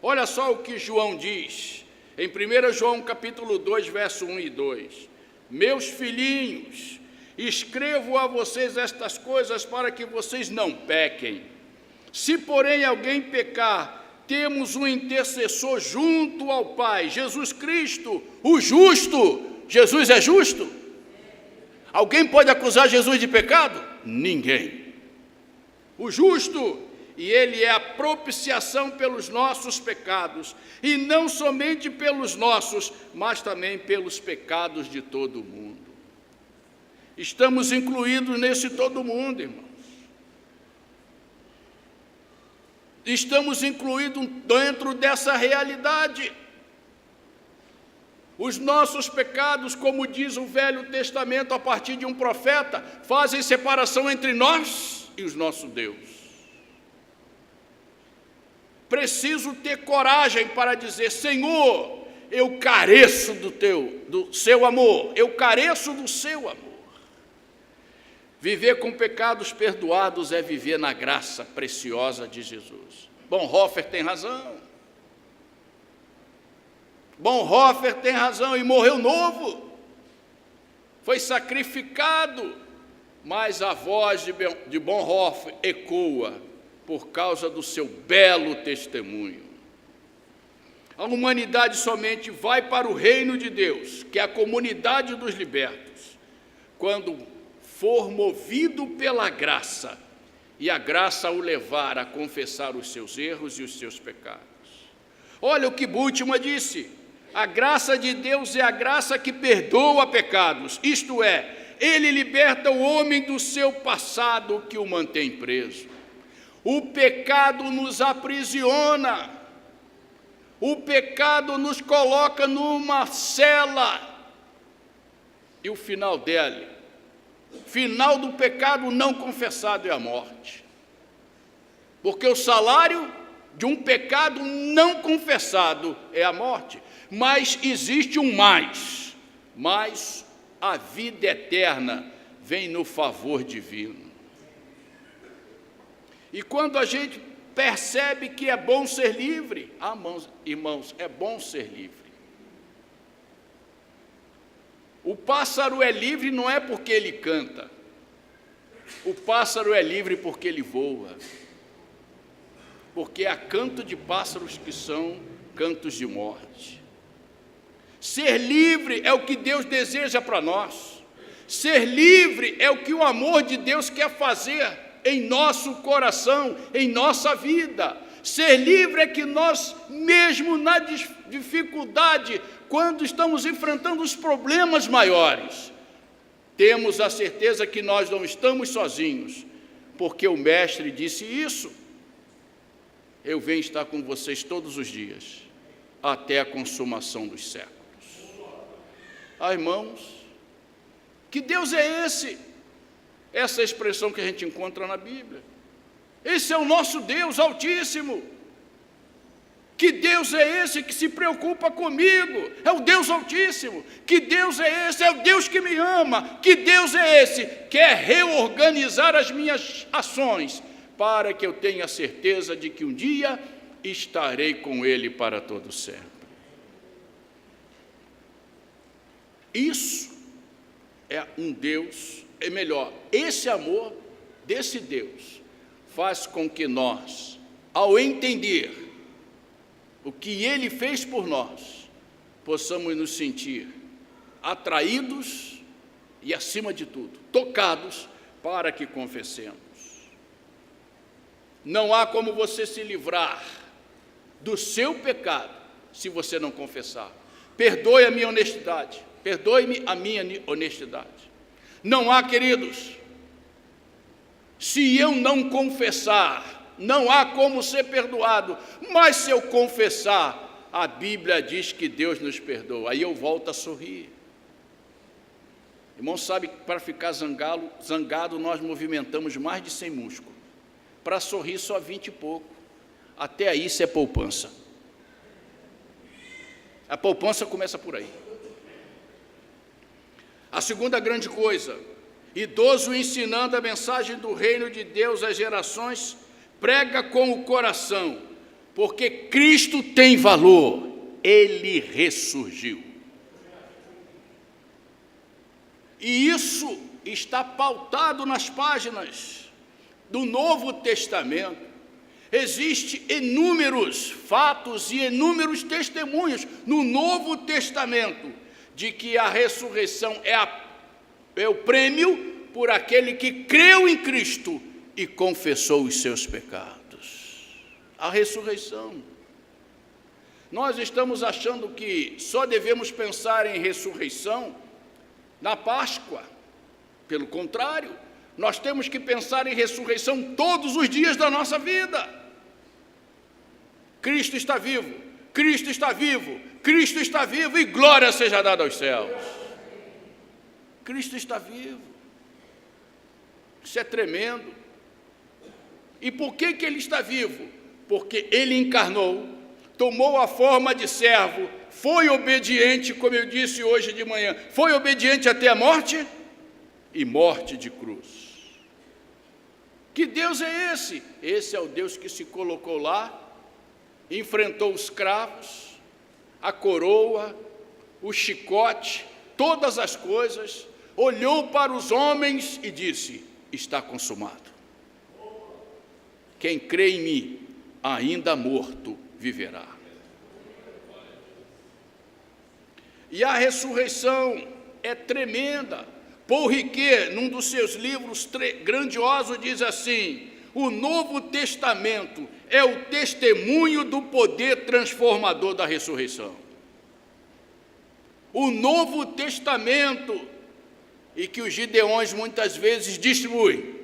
Olha só o que João diz, em 1 João capítulo 2, verso 1 e 2. Meus filhinhos, escrevo a vocês estas coisas para que vocês não pequem. Se, porém, alguém pecar, temos um intercessor junto ao Pai, Jesus Cristo, o justo. Jesus é justo? Alguém pode acusar Jesus de pecado? Ninguém. O justo, e ele é a propiciação pelos nossos pecados, e não somente pelos nossos, mas também pelos pecados de todo mundo. Estamos incluídos nesse todo mundo, irmãos. Estamos incluídos dentro dessa realidade. Os nossos pecados, como diz o Velho Testamento a partir de um profeta, fazem separação entre nós e o nosso Deus. Preciso ter coragem para dizer: Senhor, eu careço do seu amor, eu careço do seu amor. Viver com pecados perdoados é viver na graça preciosa de Jesus. Bonhoeffer tem razão. Bonhoeffer tem razão e morreu novo. Foi sacrificado, mas a voz de Bonhoeffer ecoa por causa do seu belo testemunho. a humanidade somente vai para o reino de Deus, que é a comunidade dos libertos, quando for movido pela graça, e a graça o levar a confessar os seus erros e os seus pecados. Olha o que Bultmann disse: a graça de Deus é a graça que perdoa pecados, isto é, ele liberta o homem do seu passado que o mantém preso. O pecado nos aprisiona, o pecado nos coloca numa cela, e o final dele, final do pecado não confessado é a morte, porque o salário de um pecado não confessado é a morte, mas existe um mais a vida eterna vem no favor divino. E quando a gente percebe que é bom ser livre, irmãos, é bom ser livre. O pássaro é livre não é porque ele canta, o pássaro é livre porque ele voa, porque há canto de pássaros que são cantos de morte. Ser livre é o que Deus deseja para nós, ser livre é o que o amor de Deus quer fazer em nosso coração, em nossa vida. Ser livre é que nós, mesmo na dificuldade, quando estamos enfrentando os problemas maiores, temos a certeza que nós não estamos sozinhos, porque o Mestre disse isso: eu venho estar com vocês todos os dias, até a consumação dos séculos. Ah, irmãos, que Deus é esse? Essa é a expressão que a gente encontra na Bíblia. Esse é o nosso Deus Altíssimo. Que Deus é esse que se preocupa comigo? É o Deus Altíssimo. Que Deus é esse? É o Deus que me ama. Que Deus é esse? Quer reorganizar as minhas ações, para que eu tenha certeza de que um dia estarei com Ele para todo sempre. Isso é um Deus, é melhor, esse amor desse Deus faz com que nós, ao entender o que Ele fez por nós, possamos nos sentir atraídos e, acima de tudo, tocados para que confessemos. Não há como você se livrar do seu pecado se você não confessar. Perdoe a minha honestidade, perdoe-me a minha honestidade. Não há, queridos, se eu não confessar, não há como ser perdoado, mas se eu confessar, a Bíblia diz que Deus nos perdoa, aí eu volto a sorrir. Irmão, sabe que para ficar zangado nós movimentamos mais de 100 músculos, para sorrir só 20 e pouco, até aí isso é poupança. A poupança começa por aí. A segunda grande coisa, idoso ensinando a mensagem do reino de Deus às gerações, prega com o coração, porque Cristo tem valor, Ele ressurgiu. E isso está pautado nas páginas do Novo Testamento. Existem inúmeros fatos e inúmeros testemunhos no Novo Testamento de que a ressurreição é o prêmio por aquele que creu em Cristo e confessou os seus pecados. A ressurreição. Nós estamos achando que só devemos pensar em ressurreição na Páscoa. Pelo contrário, nós temos que pensar em ressurreição todos os dias da nossa vida. Cristo está vivo, Cristo está vivo, Cristo está vivo e glória seja dada aos céus. Cristo está vivo. Isso é tremendo. E por que Ele está vivo? Porque Ele encarnou, tomou a forma de servo, foi obediente, como eu disse hoje de manhã, foi obediente até a morte e morte de cruz. Que Deus é esse? Esse é o Deus que se colocou lá, enfrentou os cravos, a coroa, o chicote, todas as coisas, olhou para os homens e disse: está consumado. Quem crê em mim, ainda morto, viverá. E a ressurreição é tremenda. Paul Ricoeur, num dos seus livros grandiosos, diz assim: o Novo Testamento é o testemunho do poder transformador da ressurreição. O Novo Testamento, e que os gideões muitas vezes distribuem,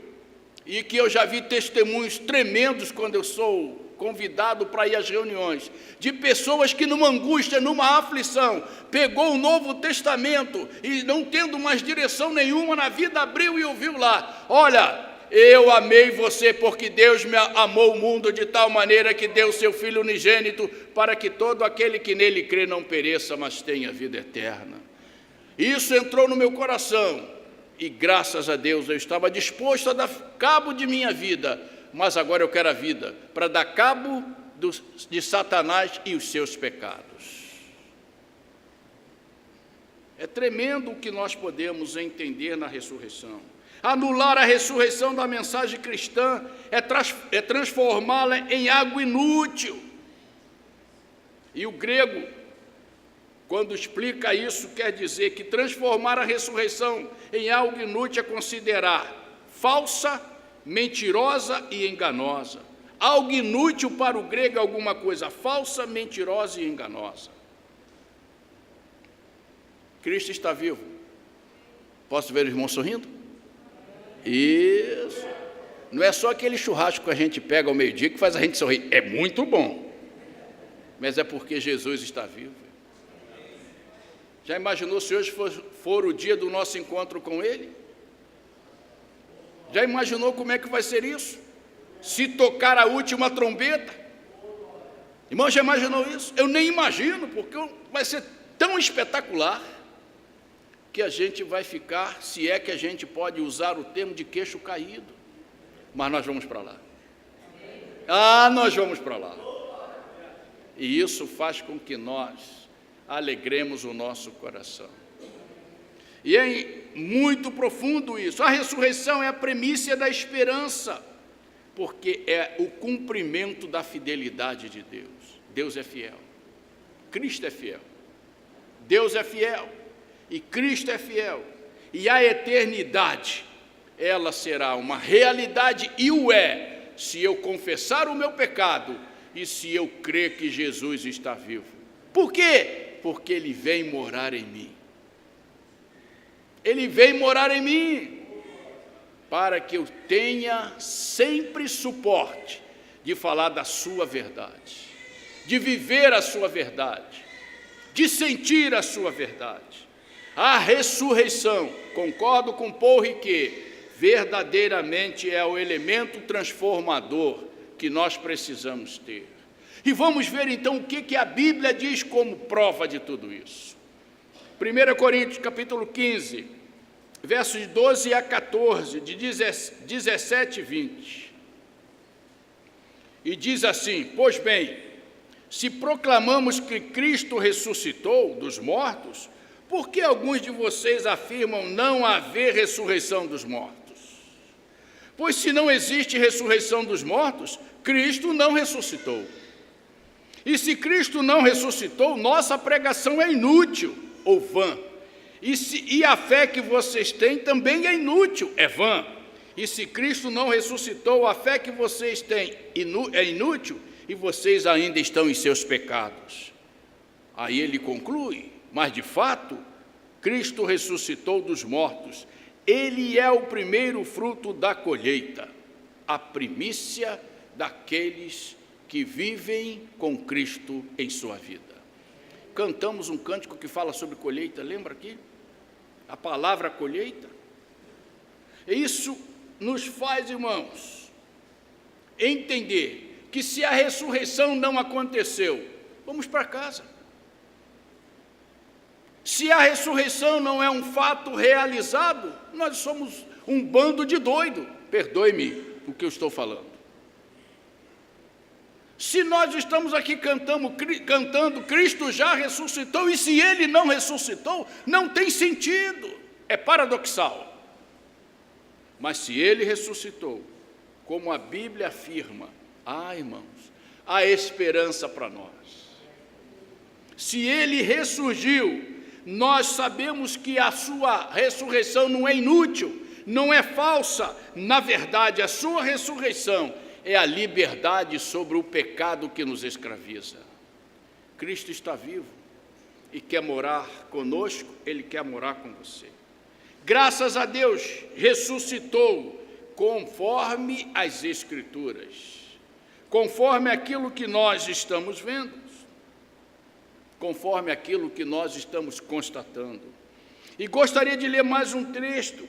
e que eu já vi testemunhos tremendos quando eu sou convidado para ir às reuniões, de pessoas que numa angústia, numa aflição, pegou o Novo Testamento e não tendo mais direção nenhuma na vida, abriu e ouviu lá: olha, eu amei você porque Deus me amou o mundo de tal maneira que deu seu Filho unigênito para que todo aquele que nele crê não pereça, mas tenha vida eterna. Isso entrou no meu coração e graças a Deus eu estava disposto a dar cabo de minha vida, mas agora eu quero a vida para dar cabo de Satanás e os seus pecados. É tremendo o que nós podemos entender na ressurreição. Anular a ressurreição da mensagem cristã é transformá-la em algo inútil. E o grego, quando explica isso, quer dizer que transformar a ressurreição em algo inútil é considerar falsa, mentirosa e enganosa. Algo inútil para o grego é alguma coisa falsa, mentirosa e enganosa. Cristo está vivo. Posso ver o irmão sorrindo? Isso. Não é só aquele churrasco que a gente pega ao meio-dia que faz a gente sorrir. É muito bom. Mas é porque Jesus está vivo. Já imaginou se hoje for o dia do nosso encontro com Ele? Já imaginou como é que vai ser isso? Se tocar a última trombeta? Irmão, já imaginou isso? Eu nem imagino, porque vai ser tão espetacular que a gente vai ficar, se é que a gente pode usar o termo, de queixo caído. Mas nós vamos para lá. Nós vamos para lá. E isso faz com que nós alegremos o nosso coração. E é muito profundo isso. A ressurreição é a premissa da esperança, porque é o cumprimento da fidelidade de Deus. Deus é fiel. Cristo é fiel. Deus é fiel. E Cristo é fiel. E a eternidade, ela será uma realidade, e o é, se eu confessar o meu pecado e se eu crer que Jesus está vivo. Por quê? Porque Ele vem morar em mim. Ele vem morar em mim, para que eu tenha sempre suporte de falar da sua verdade, de viver a sua verdade, de sentir a sua verdade. A ressurreição, concordo com Paul Ricoeur, verdadeiramente é o elemento transformador que nós precisamos ter. E vamos ver então o que a Bíblia diz como prova de tudo isso. 1 Coríntios capítulo 15, versos 12 a 14, de 17 e 20. E diz assim: pois bem, se proclamamos que Cristo ressuscitou dos mortos, por que alguns de vocês afirmam não haver ressurreição dos mortos? Pois se não existe ressurreição dos mortos, Cristo não ressuscitou. E se Cristo não ressuscitou, nossa pregação é inútil ou vã. E a fé que vocês têm também é inútil, é vã. E se Cristo não ressuscitou, a fé que vocês têm é inútil e vocês ainda estão em seus pecados. Aí ele conclui: mas de fato, Cristo ressuscitou dos mortos. Ele é o primeiro fruto da colheita, a primícia daqueles que vivem com Cristo em sua vida. Cantamos um cântico que fala sobre colheita, lembra aqui? A palavra colheita. Isso nos faz, irmãos, entender que se a ressurreição não aconteceu, vamos para casa. Se a ressurreição não é um fato realizado, nós somos um bando de doido. Perdoe-me o que eu estou falando. Se nós estamos aqui cantando Cristo já ressuscitou, e se Ele não ressuscitou, não tem sentido, é paradoxal. Mas se Ele ressuscitou, como a Bíblia afirma, irmãos, há esperança para nós. Se Ele ressurgiu, nós sabemos que a sua ressurreição não é inútil, não é falsa. Na verdade, a sua ressurreição é a liberdade sobre o pecado que nos escraviza. Cristo está vivo e quer morar conosco, Ele quer morar com você. Graças a Deus, ressuscitou conforme as Escrituras, conforme aquilo que nós estamos vendo, conforme aquilo que nós estamos constatando. E gostaria de ler mais um texto,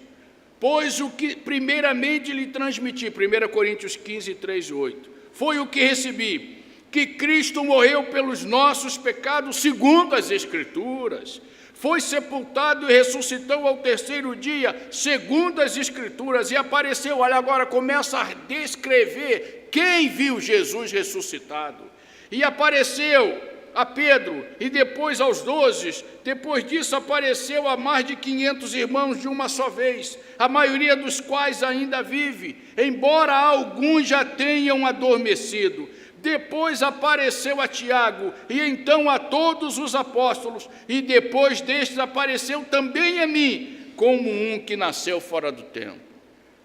pois o que primeiramente lhe transmiti, 1 Coríntios 15, 3 e 8, foi o que recebi, que Cristo morreu pelos nossos pecados, segundo as Escrituras, foi sepultado e ressuscitou ao terceiro dia, segundo as Escrituras, e apareceu. Olha, agora começa a descrever quem viu Jesus ressuscitado. E apareceu a Pedro, e depois aos 12, depois disso apareceu a mais de 500 irmãos de uma só vez, a maioria dos quais ainda vive, embora alguns já tenham adormecido. Depois apareceu a Tiago, e então a todos os apóstolos, e depois destes apareceu também a mim, como um que nasceu fora do tempo.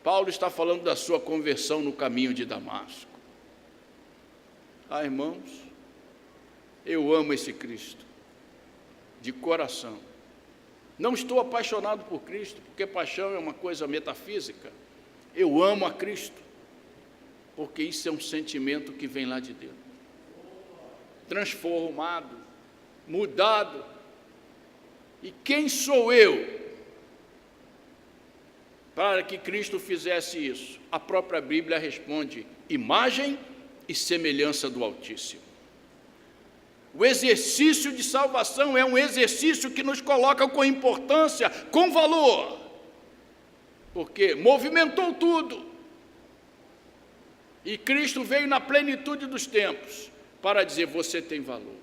Paulo está falando da sua conversão no caminho de Damasco. Irmãos, eu amo esse Cristo, de coração. Não estou apaixonado por Cristo, porque paixão é uma coisa metafísica. Eu amo a Cristo, porque isso é um sentimento que vem lá de dentro. Transformado, mudado. E quem sou eu para que Cristo fizesse isso? A própria Bíblia responde: imagem e semelhança do Altíssimo. O exercício de salvação é um exercício que nos coloca com importância, com valor, porque movimentou tudo. E Cristo veio na plenitude dos tempos para dizer: você tem valor.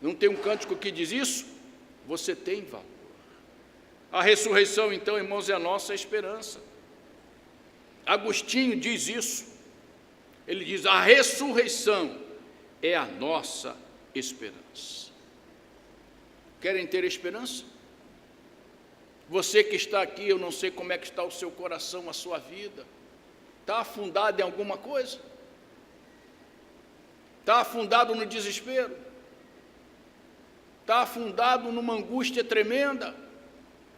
Não tem um cântico que diz isso? Você tem valor. A ressurreição, então, irmãos, é a nossa esperança. Agostinho diz isso. Ele diz: a ressurreição é a nossa esperança. Querem ter esperança? Você que está aqui, eu não sei como é que está o seu coração, a sua vida. Está afundado em alguma coisa? Está afundado no desespero? Está afundado numa angústia tremenda?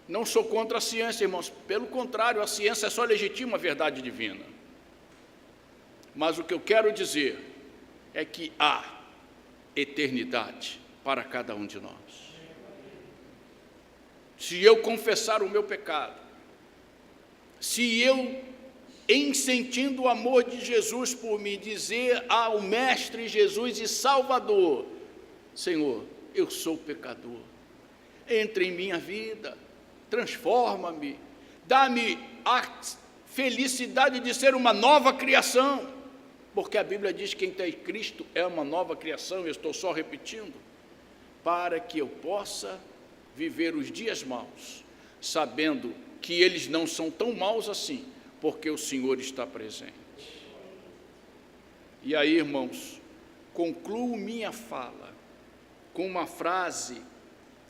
Não sou contra a ciência, irmãos. Pelo contrário, a ciência só legitima a verdade divina. Mas o que eu quero dizer é que há eternidade para cada um de nós. Se eu confessar o meu pecado, se eu, em sentindo o amor de Jesus por mim, dizer ao Mestre Jesus e Salvador: Senhor, eu sou pecador, entre em minha vida, transforma-me, dá-me a felicidade de ser uma nova criação, porque a Bíblia diz que quem tem Cristo é uma nova criação. Eu estou só repetindo, para que eu possa viver os dias maus, sabendo que eles não são tão maus assim, porque o Senhor está presente. E aí, irmãos, concluo minha fala com uma frase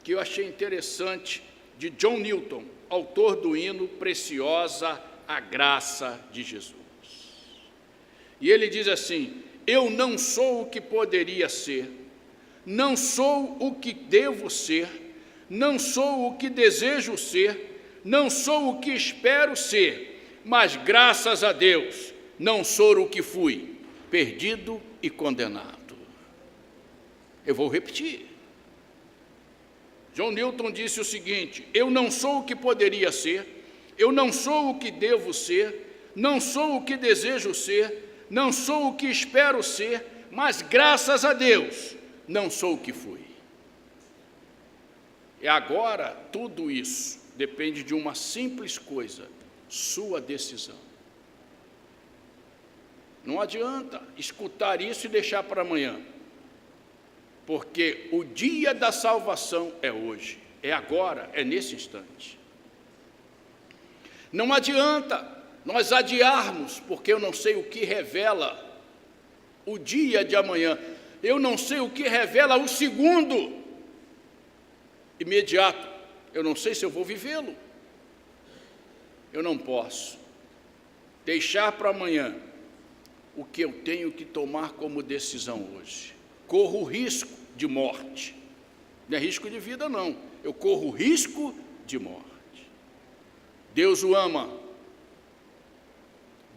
que eu achei interessante, de John Newton, autor do hino Preciosa a Graça de Jesus. E ele diz assim: eu não sou o que poderia ser, não sou o que devo ser, não sou o que desejo ser, não sou o que espero ser, mas graças a Deus não sou o que fui, perdido e condenado. Eu vou repetir. John Newton disse o seguinte: eu não sou o que poderia ser, eu não sou o que devo ser, não sou o que desejo ser, não sou o que espero ser, mas graças a Deus não sou o que fui. E agora tudo isso depende de uma simples coisa: sua decisão. Não adianta escutar isso e deixar para amanhã, porque o dia da salvação é hoje, é agora, é nesse instante. Não adianta nós adiarmos, porque eu não sei o que revela o dia de amanhã, eu não sei o que revela o segundo. imediato, eu não sei se eu vou vivê-lo. Eu não posso deixar para amanhã o que eu tenho que tomar como decisão hoje. Corro risco de morte. Não é risco de vida, não. Eu corro risco de morte. Deus o ama.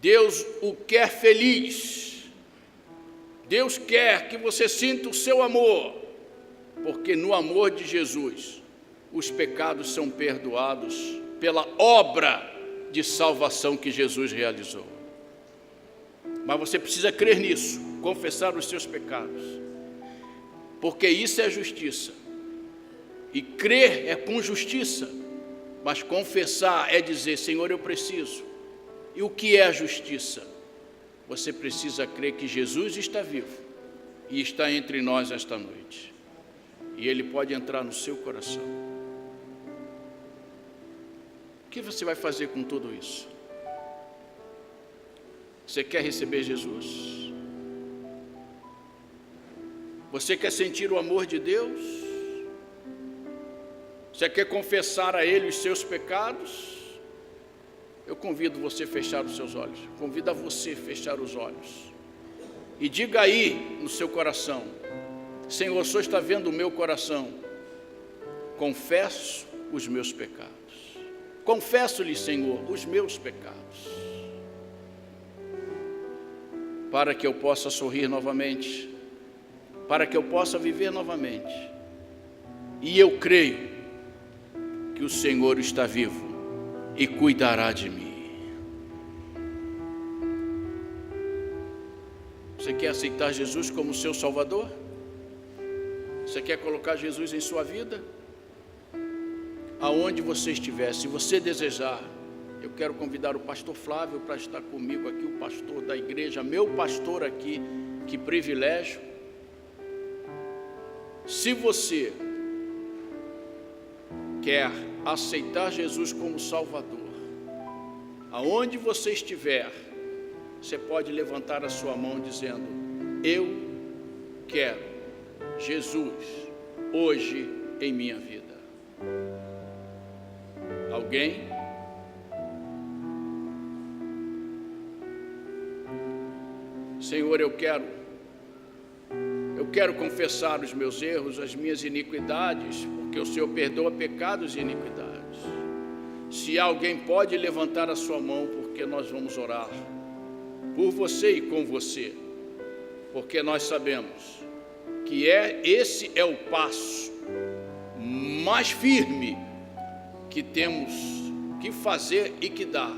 Deus o quer feliz. Deus quer que você sinta o seu amor, porque no amor de Jesus, os pecados são perdoados pela obra de salvação que Jesus realizou. Mas você precisa crer nisso, confessar os seus pecados, porque isso é justiça. E crer é com justiça, mas confessar é dizer: Senhor, eu preciso. E o que é a justiça? Você precisa crer que Jesus está vivo e está entre nós esta noite, e Ele pode entrar no seu coração. O que você vai fazer com tudo isso? Você quer receber Jesus? Você quer sentir o amor de Deus? Você quer confessar a Ele os seus pecados? Eu convido você a fechar os seus olhos. Convido a você a fechar os olhos. E diga aí no seu coração: Senhor, o Senhor está vendo o meu coração. Confesso os meus pecados. Confesso-lhe, Senhor, os meus pecados, para que eu possa sorrir novamente, para que eu possa viver novamente. E eu creio que o Senhor está vivo e cuidará de mim. Você quer aceitar Jesus como seu Salvador? Você quer colocar Jesus em sua vida? Aonde você estiver, se você desejar, eu quero convidar o pastor Flávio para estar comigo aqui, o pastor da igreja, meu pastor aqui. Que privilégio. Se você quer aceitar Jesus como Salvador, aonde você estiver, você pode levantar a sua mão dizendo: eu quero Jesus hoje em minha vida. Alguém? Senhor, eu quero confessar os meus erros, as minhas iniquidades, porque o Senhor perdoa pecados e iniquidades. Se alguém pode levantar a sua mão, porque nós vamos orar por você e com você, porque nós sabemos que esse é o passo mais firme que temos que fazer e que dar,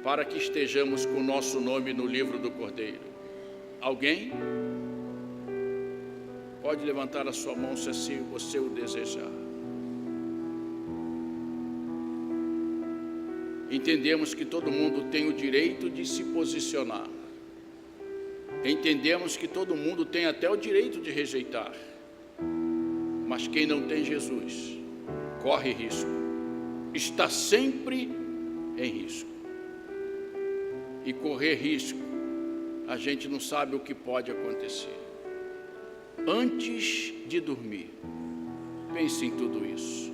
para que estejamos com o nosso nome no livro do Cordeiro. Alguém? Pode levantar a sua mão se assim você o desejar. Entendemos que todo mundo tem o direito de se posicionar. Entendemos que todo mundo tem até o direito de rejeitar. Mas quem não tem Jesus corre risco, está sempre em risco. E correr risco, a gente não sabe o que pode acontecer. Antes de dormir, pense em tudo isso.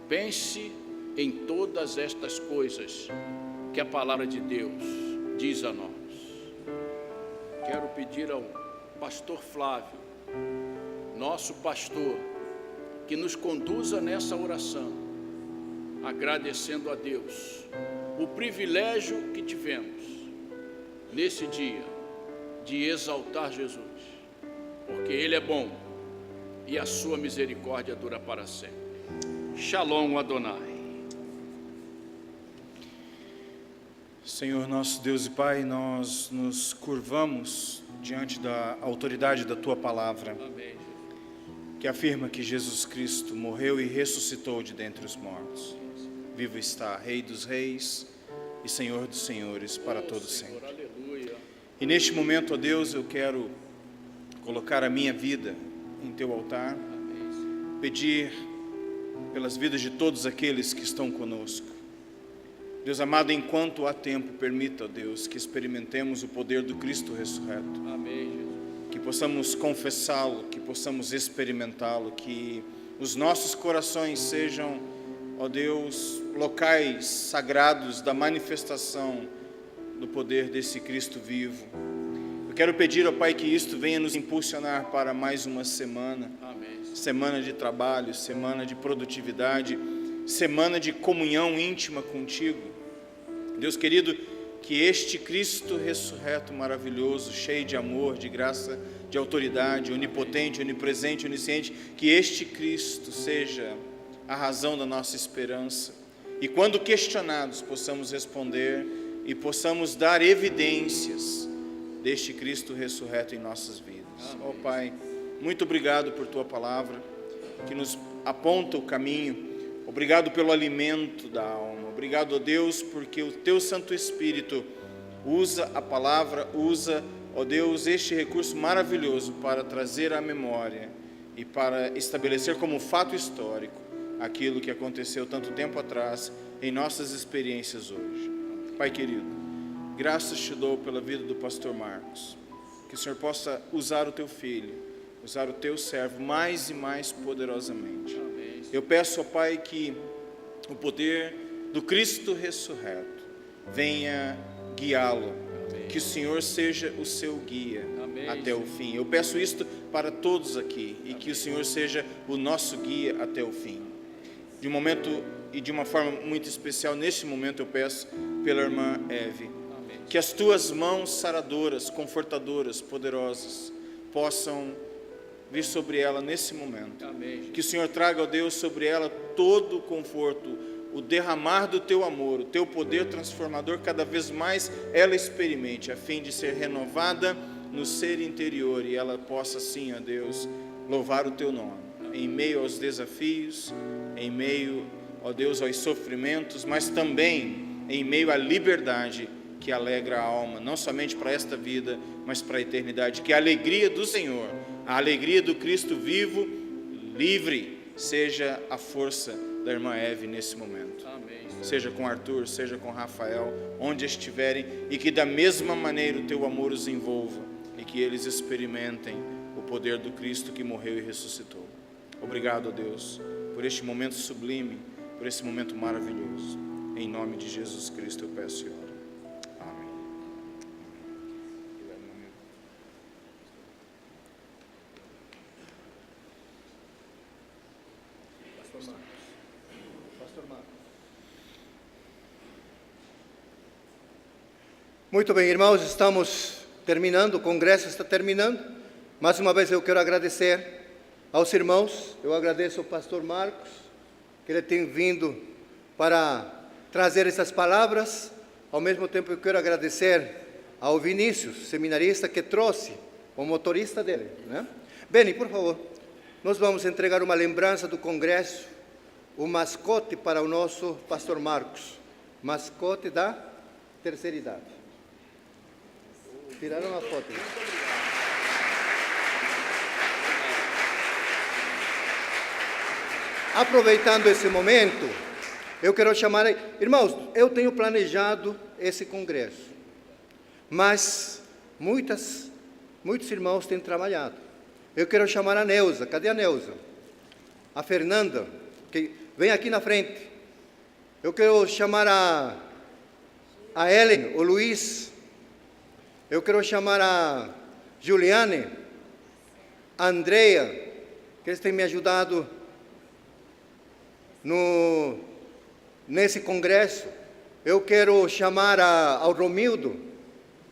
Pense em todas estas coisas que a palavra de Deus diz a nós. Quero pedir ao pastor Flávio, nosso pastor, que nos conduza nessa oração, agradecendo a Deus o privilégio que tivemos nesse dia de exaltar Jesus, porque Ele é bom e a sua misericórdia dura para sempre. Shalom Adonai. Senhor nosso Deus e Pai, nós nos curvamos diante da autoridade da Tua Palavra, Amém. que afirma que Jesus Cristo morreu e ressuscitou de dentre os mortos. Vivo está, Rei dos Reis e Senhor dos Senhores, para todo sempre. Aleluia. E neste momento, ó Deus, eu quero colocar a minha vida em Teu altar, pedir pelas vidas de todos aqueles que estão conosco. Deus amado, enquanto há tempo, permita, ó Deus, que experimentemos o poder do Cristo ressurreto. Amém, Jesus. Que possamos confessá-lo, que possamos experimentá-lo, que os nossos corações sejam, ó Deus, locais sagrados da manifestação do poder desse Cristo vivo. Eu quero pedir, ó Pai, que isto venha nos impulsionar para mais uma semana. Amém. Semana de trabalho, semana de produtividade, semana de comunhão íntima contigo. Deus querido, que este Cristo ressurreto maravilhoso, cheio de amor, de graça, de autoridade, onipotente, onipresente, onisciente, que este Cristo seja a razão da nossa esperança. E quando questionados, possamos responder e possamos dar evidências deste Cristo ressurreto em nossas vidas. Ó Pai, muito obrigado por Tua palavra, que nos aponta o caminho. Obrigado pelo alimento da alma. Obrigado, ó Deus, porque o Teu Santo Espírito usa a palavra, usa, ó Deus, este recurso maravilhoso para trazer à memória e para estabelecer como fato histórico aquilo que aconteceu tanto tempo atrás em nossas experiências hoje. Pai querido, graças te dou pela vida do pastor Marcos. Que o Senhor possa usar o Teu filho, usar o Teu servo mais e mais poderosamente. Eu peço, ó Pai, que o poder do Cristo ressurreto venha guiá-lo, que o Senhor seja o seu guia até o fim. Eu peço isto para todos aqui e que o Senhor seja o nosso guia até o fim. De um momento e de uma forma muito especial, neste momento eu peço pela irmã Eve, que as Tuas mãos saradoras, confortadoras, poderosas, possam vir sobre ela nesse momento. Que o Senhor traga, ó Deus, sobre ela todo o conforto, o derramar do Teu amor, o Teu poder transformador, cada vez mais ela experimente, a fim de ser renovada no ser interior e ela possa, sim, ó Deus, louvar o Teu nome, em meio aos desafios, em meio, ó Deus, aos sofrimentos, mas também em meio à liberdade que alegra a alma, não somente para esta vida, mas para a eternidade. Que a alegria do Senhor, a alegria do Cristo vivo, livre, seja a força da irmã Eve nesse momento. Amém. Seja com Arthur, seja com Rafael, onde estiverem, e que da mesma maneira o Teu amor os envolva, e que eles experimentem o poder do Cristo que morreu e ressuscitou. Obrigado, ó Deus, por este momento sublime, por esse momento maravilhoso. Em nome de Jesus Cristo eu peço e oro. Amém. Pastor Marcos. Muito bem, irmãos, estamos terminando, o congresso está terminando. Mais uma vez eu quero agradecer aos irmãos. Eu agradeço ao pastor Marcos, que ele tem vindo para trazer essas palavras. Ao mesmo tempo eu quero agradecer ao Vinícius, seminarista, que trouxe o motorista dele, né? Beni, por favor, nós vamos entregar uma lembrança do congresso, o mascote para o nosso pastor Marcos, mascote da terceira idade. Tiraram a foto. Aproveitando esse momento, eu quero chamar... Irmãos, eu tenho planejado esse congresso, mas muitos irmãos têm trabalhado. Eu quero chamar a Neuza. Cadê a Neuza? A Fernanda, que vem aqui na frente. Eu quero chamar a Ellen, o Luiz. Eu quero chamar a Juliane, a Andrea, que eles têm me ajudado nesse congresso. Eu quero chamar ao Romildo,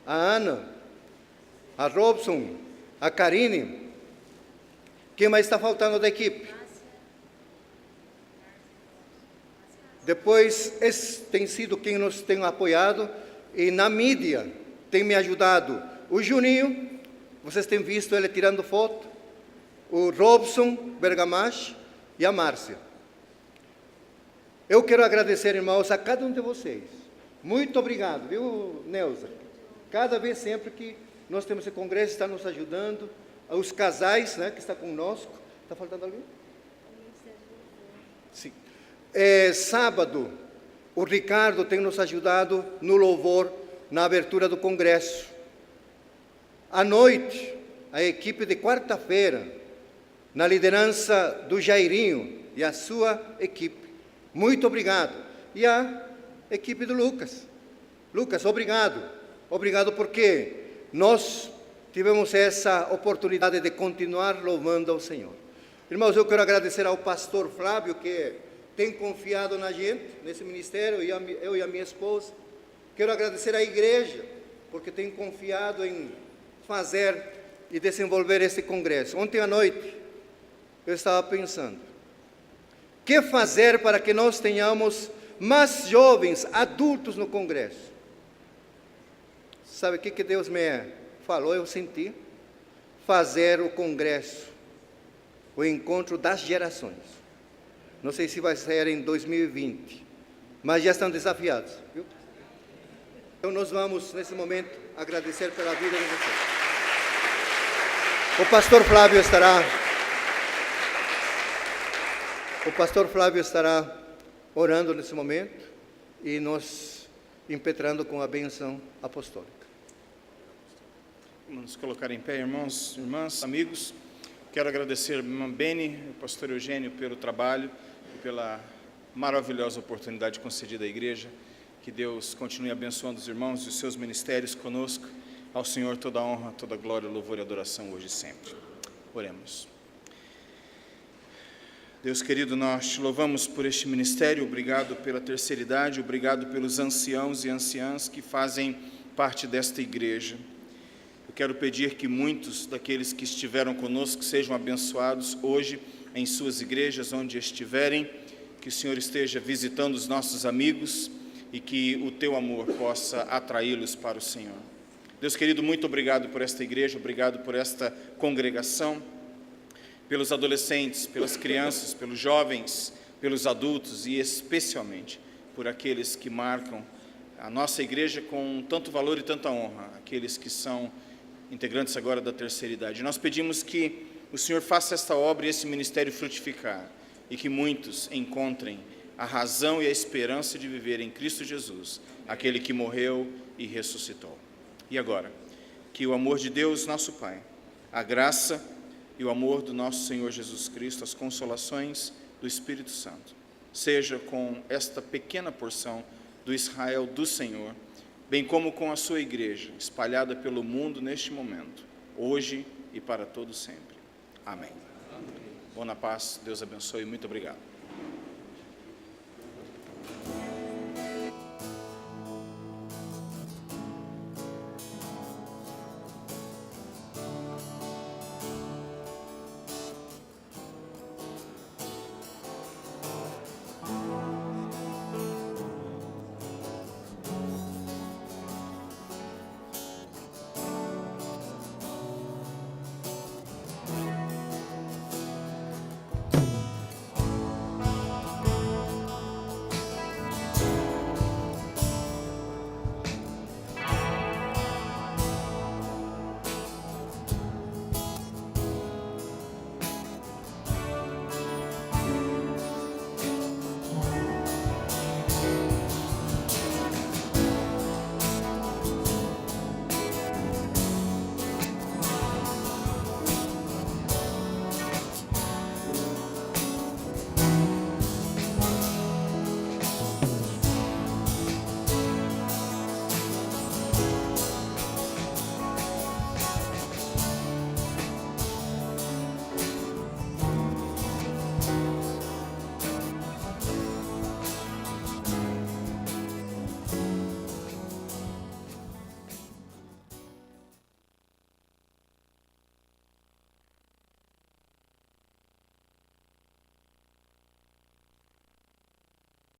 a Ana, a Robson, a Karine. Quem mais está faltando da equipe? Depois, esse tem sido quem nos tem apoiado, e na mídia tem me ajudado o Juninho, vocês têm visto ele tirando foto, o Robson Bergamache e a Márcia. Eu quero agradecer, irmãos, a cada um de vocês. Muito obrigado, viu, Neuza? Cada vez sempre que nós temos esse congresso, está nos ajudando. Os casais, né, que estão conosco. Está faltando alguém? Sim. Sábado, o Ricardo tem nos ajudado no louvor, na abertura do congresso. À noite, a equipe de quarta-feira na liderança do Jairinho e a sua equipe. Muito obrigado. E a equipe do Lucas. Lucas, obrigado. Obrigado porque nós tivemos essa oportunidade de continuar louvando ao Senhor. Irmãos, eu quero agradecer ao pastor Flávio, que tem confiado na gente, nesse ministério, eu e a minha esposa. Quero agradecer à igreja, porque tem confiado em fazer e desenvolver esse congresso. Ontem à noite, eu estava pensando, o que fazer para que nós tenhamos mais jovens, adultos no congresso? Sabe o que Deus me falou? Eu senti fazer o congresso, o encontro das gerações. Não sei se vai ser em 2020, mas já estão desafiados, viu? Então nós vamos, nesse momento, agradecer pela vida de vocês. O pastor Flávio estará orando nesse momento e nos impetrando com a bênção apostólica. Vamos nos colocar em pé, irmãos, irmãs, amigos. Quero agradecer ao irmão Beni, ao pastor Eugênio, pelo trabalho e pela maravilhosa oportunidade concedida à igreja. Que Deus continue abençoando os irmãos e os seus ministérios conosco. Ao Senhor toda a honra, toda a glória, louvor e adoração hoje e sempre. Oremos. Deus querido, nós te louvamos por este ministério, obrigado pela terceira idade, obrigado pelos anciãos e anciãs que fazem parte desta igreja. Eu quero pedir que muitos daqueles que estiveram conosco sejam abençoados hoje em suas igrejas, onde estiverem, que o Senhor esteja visitando os nossos amigos e que o teu amor possa atraí-los para o Senhor. Deus querido, muito obrigado por esta igreja, obrigado por esta congregação, pelos adolescentes, pelas crianças, pelos jovens, pelos adultos e especialmente por aqueles que marcam a nossa igreja com tanto valor e tanta honra, aqueles que são integrantes agora da terceira idade. Nós pedimos que o Senhor faça esta obra e esse ministério frutificar e que muitos encontrem a razão e a esperança de viver em Cristo Jesus, aquele que morreu e ressuscitou. E agora, que o amor de Deus, nosso Pai, a graça e o amor do nosso Senhor Jesus Cristo, as consolações do Espírito Santo, seja com esta pequena porção do Israel do Senhor, bem como com a sua igreja, espalhada pelo mundo neste momento, hoje e para todo sempre. Amém. Vão na paz, Deus abençoe, muito obrigado.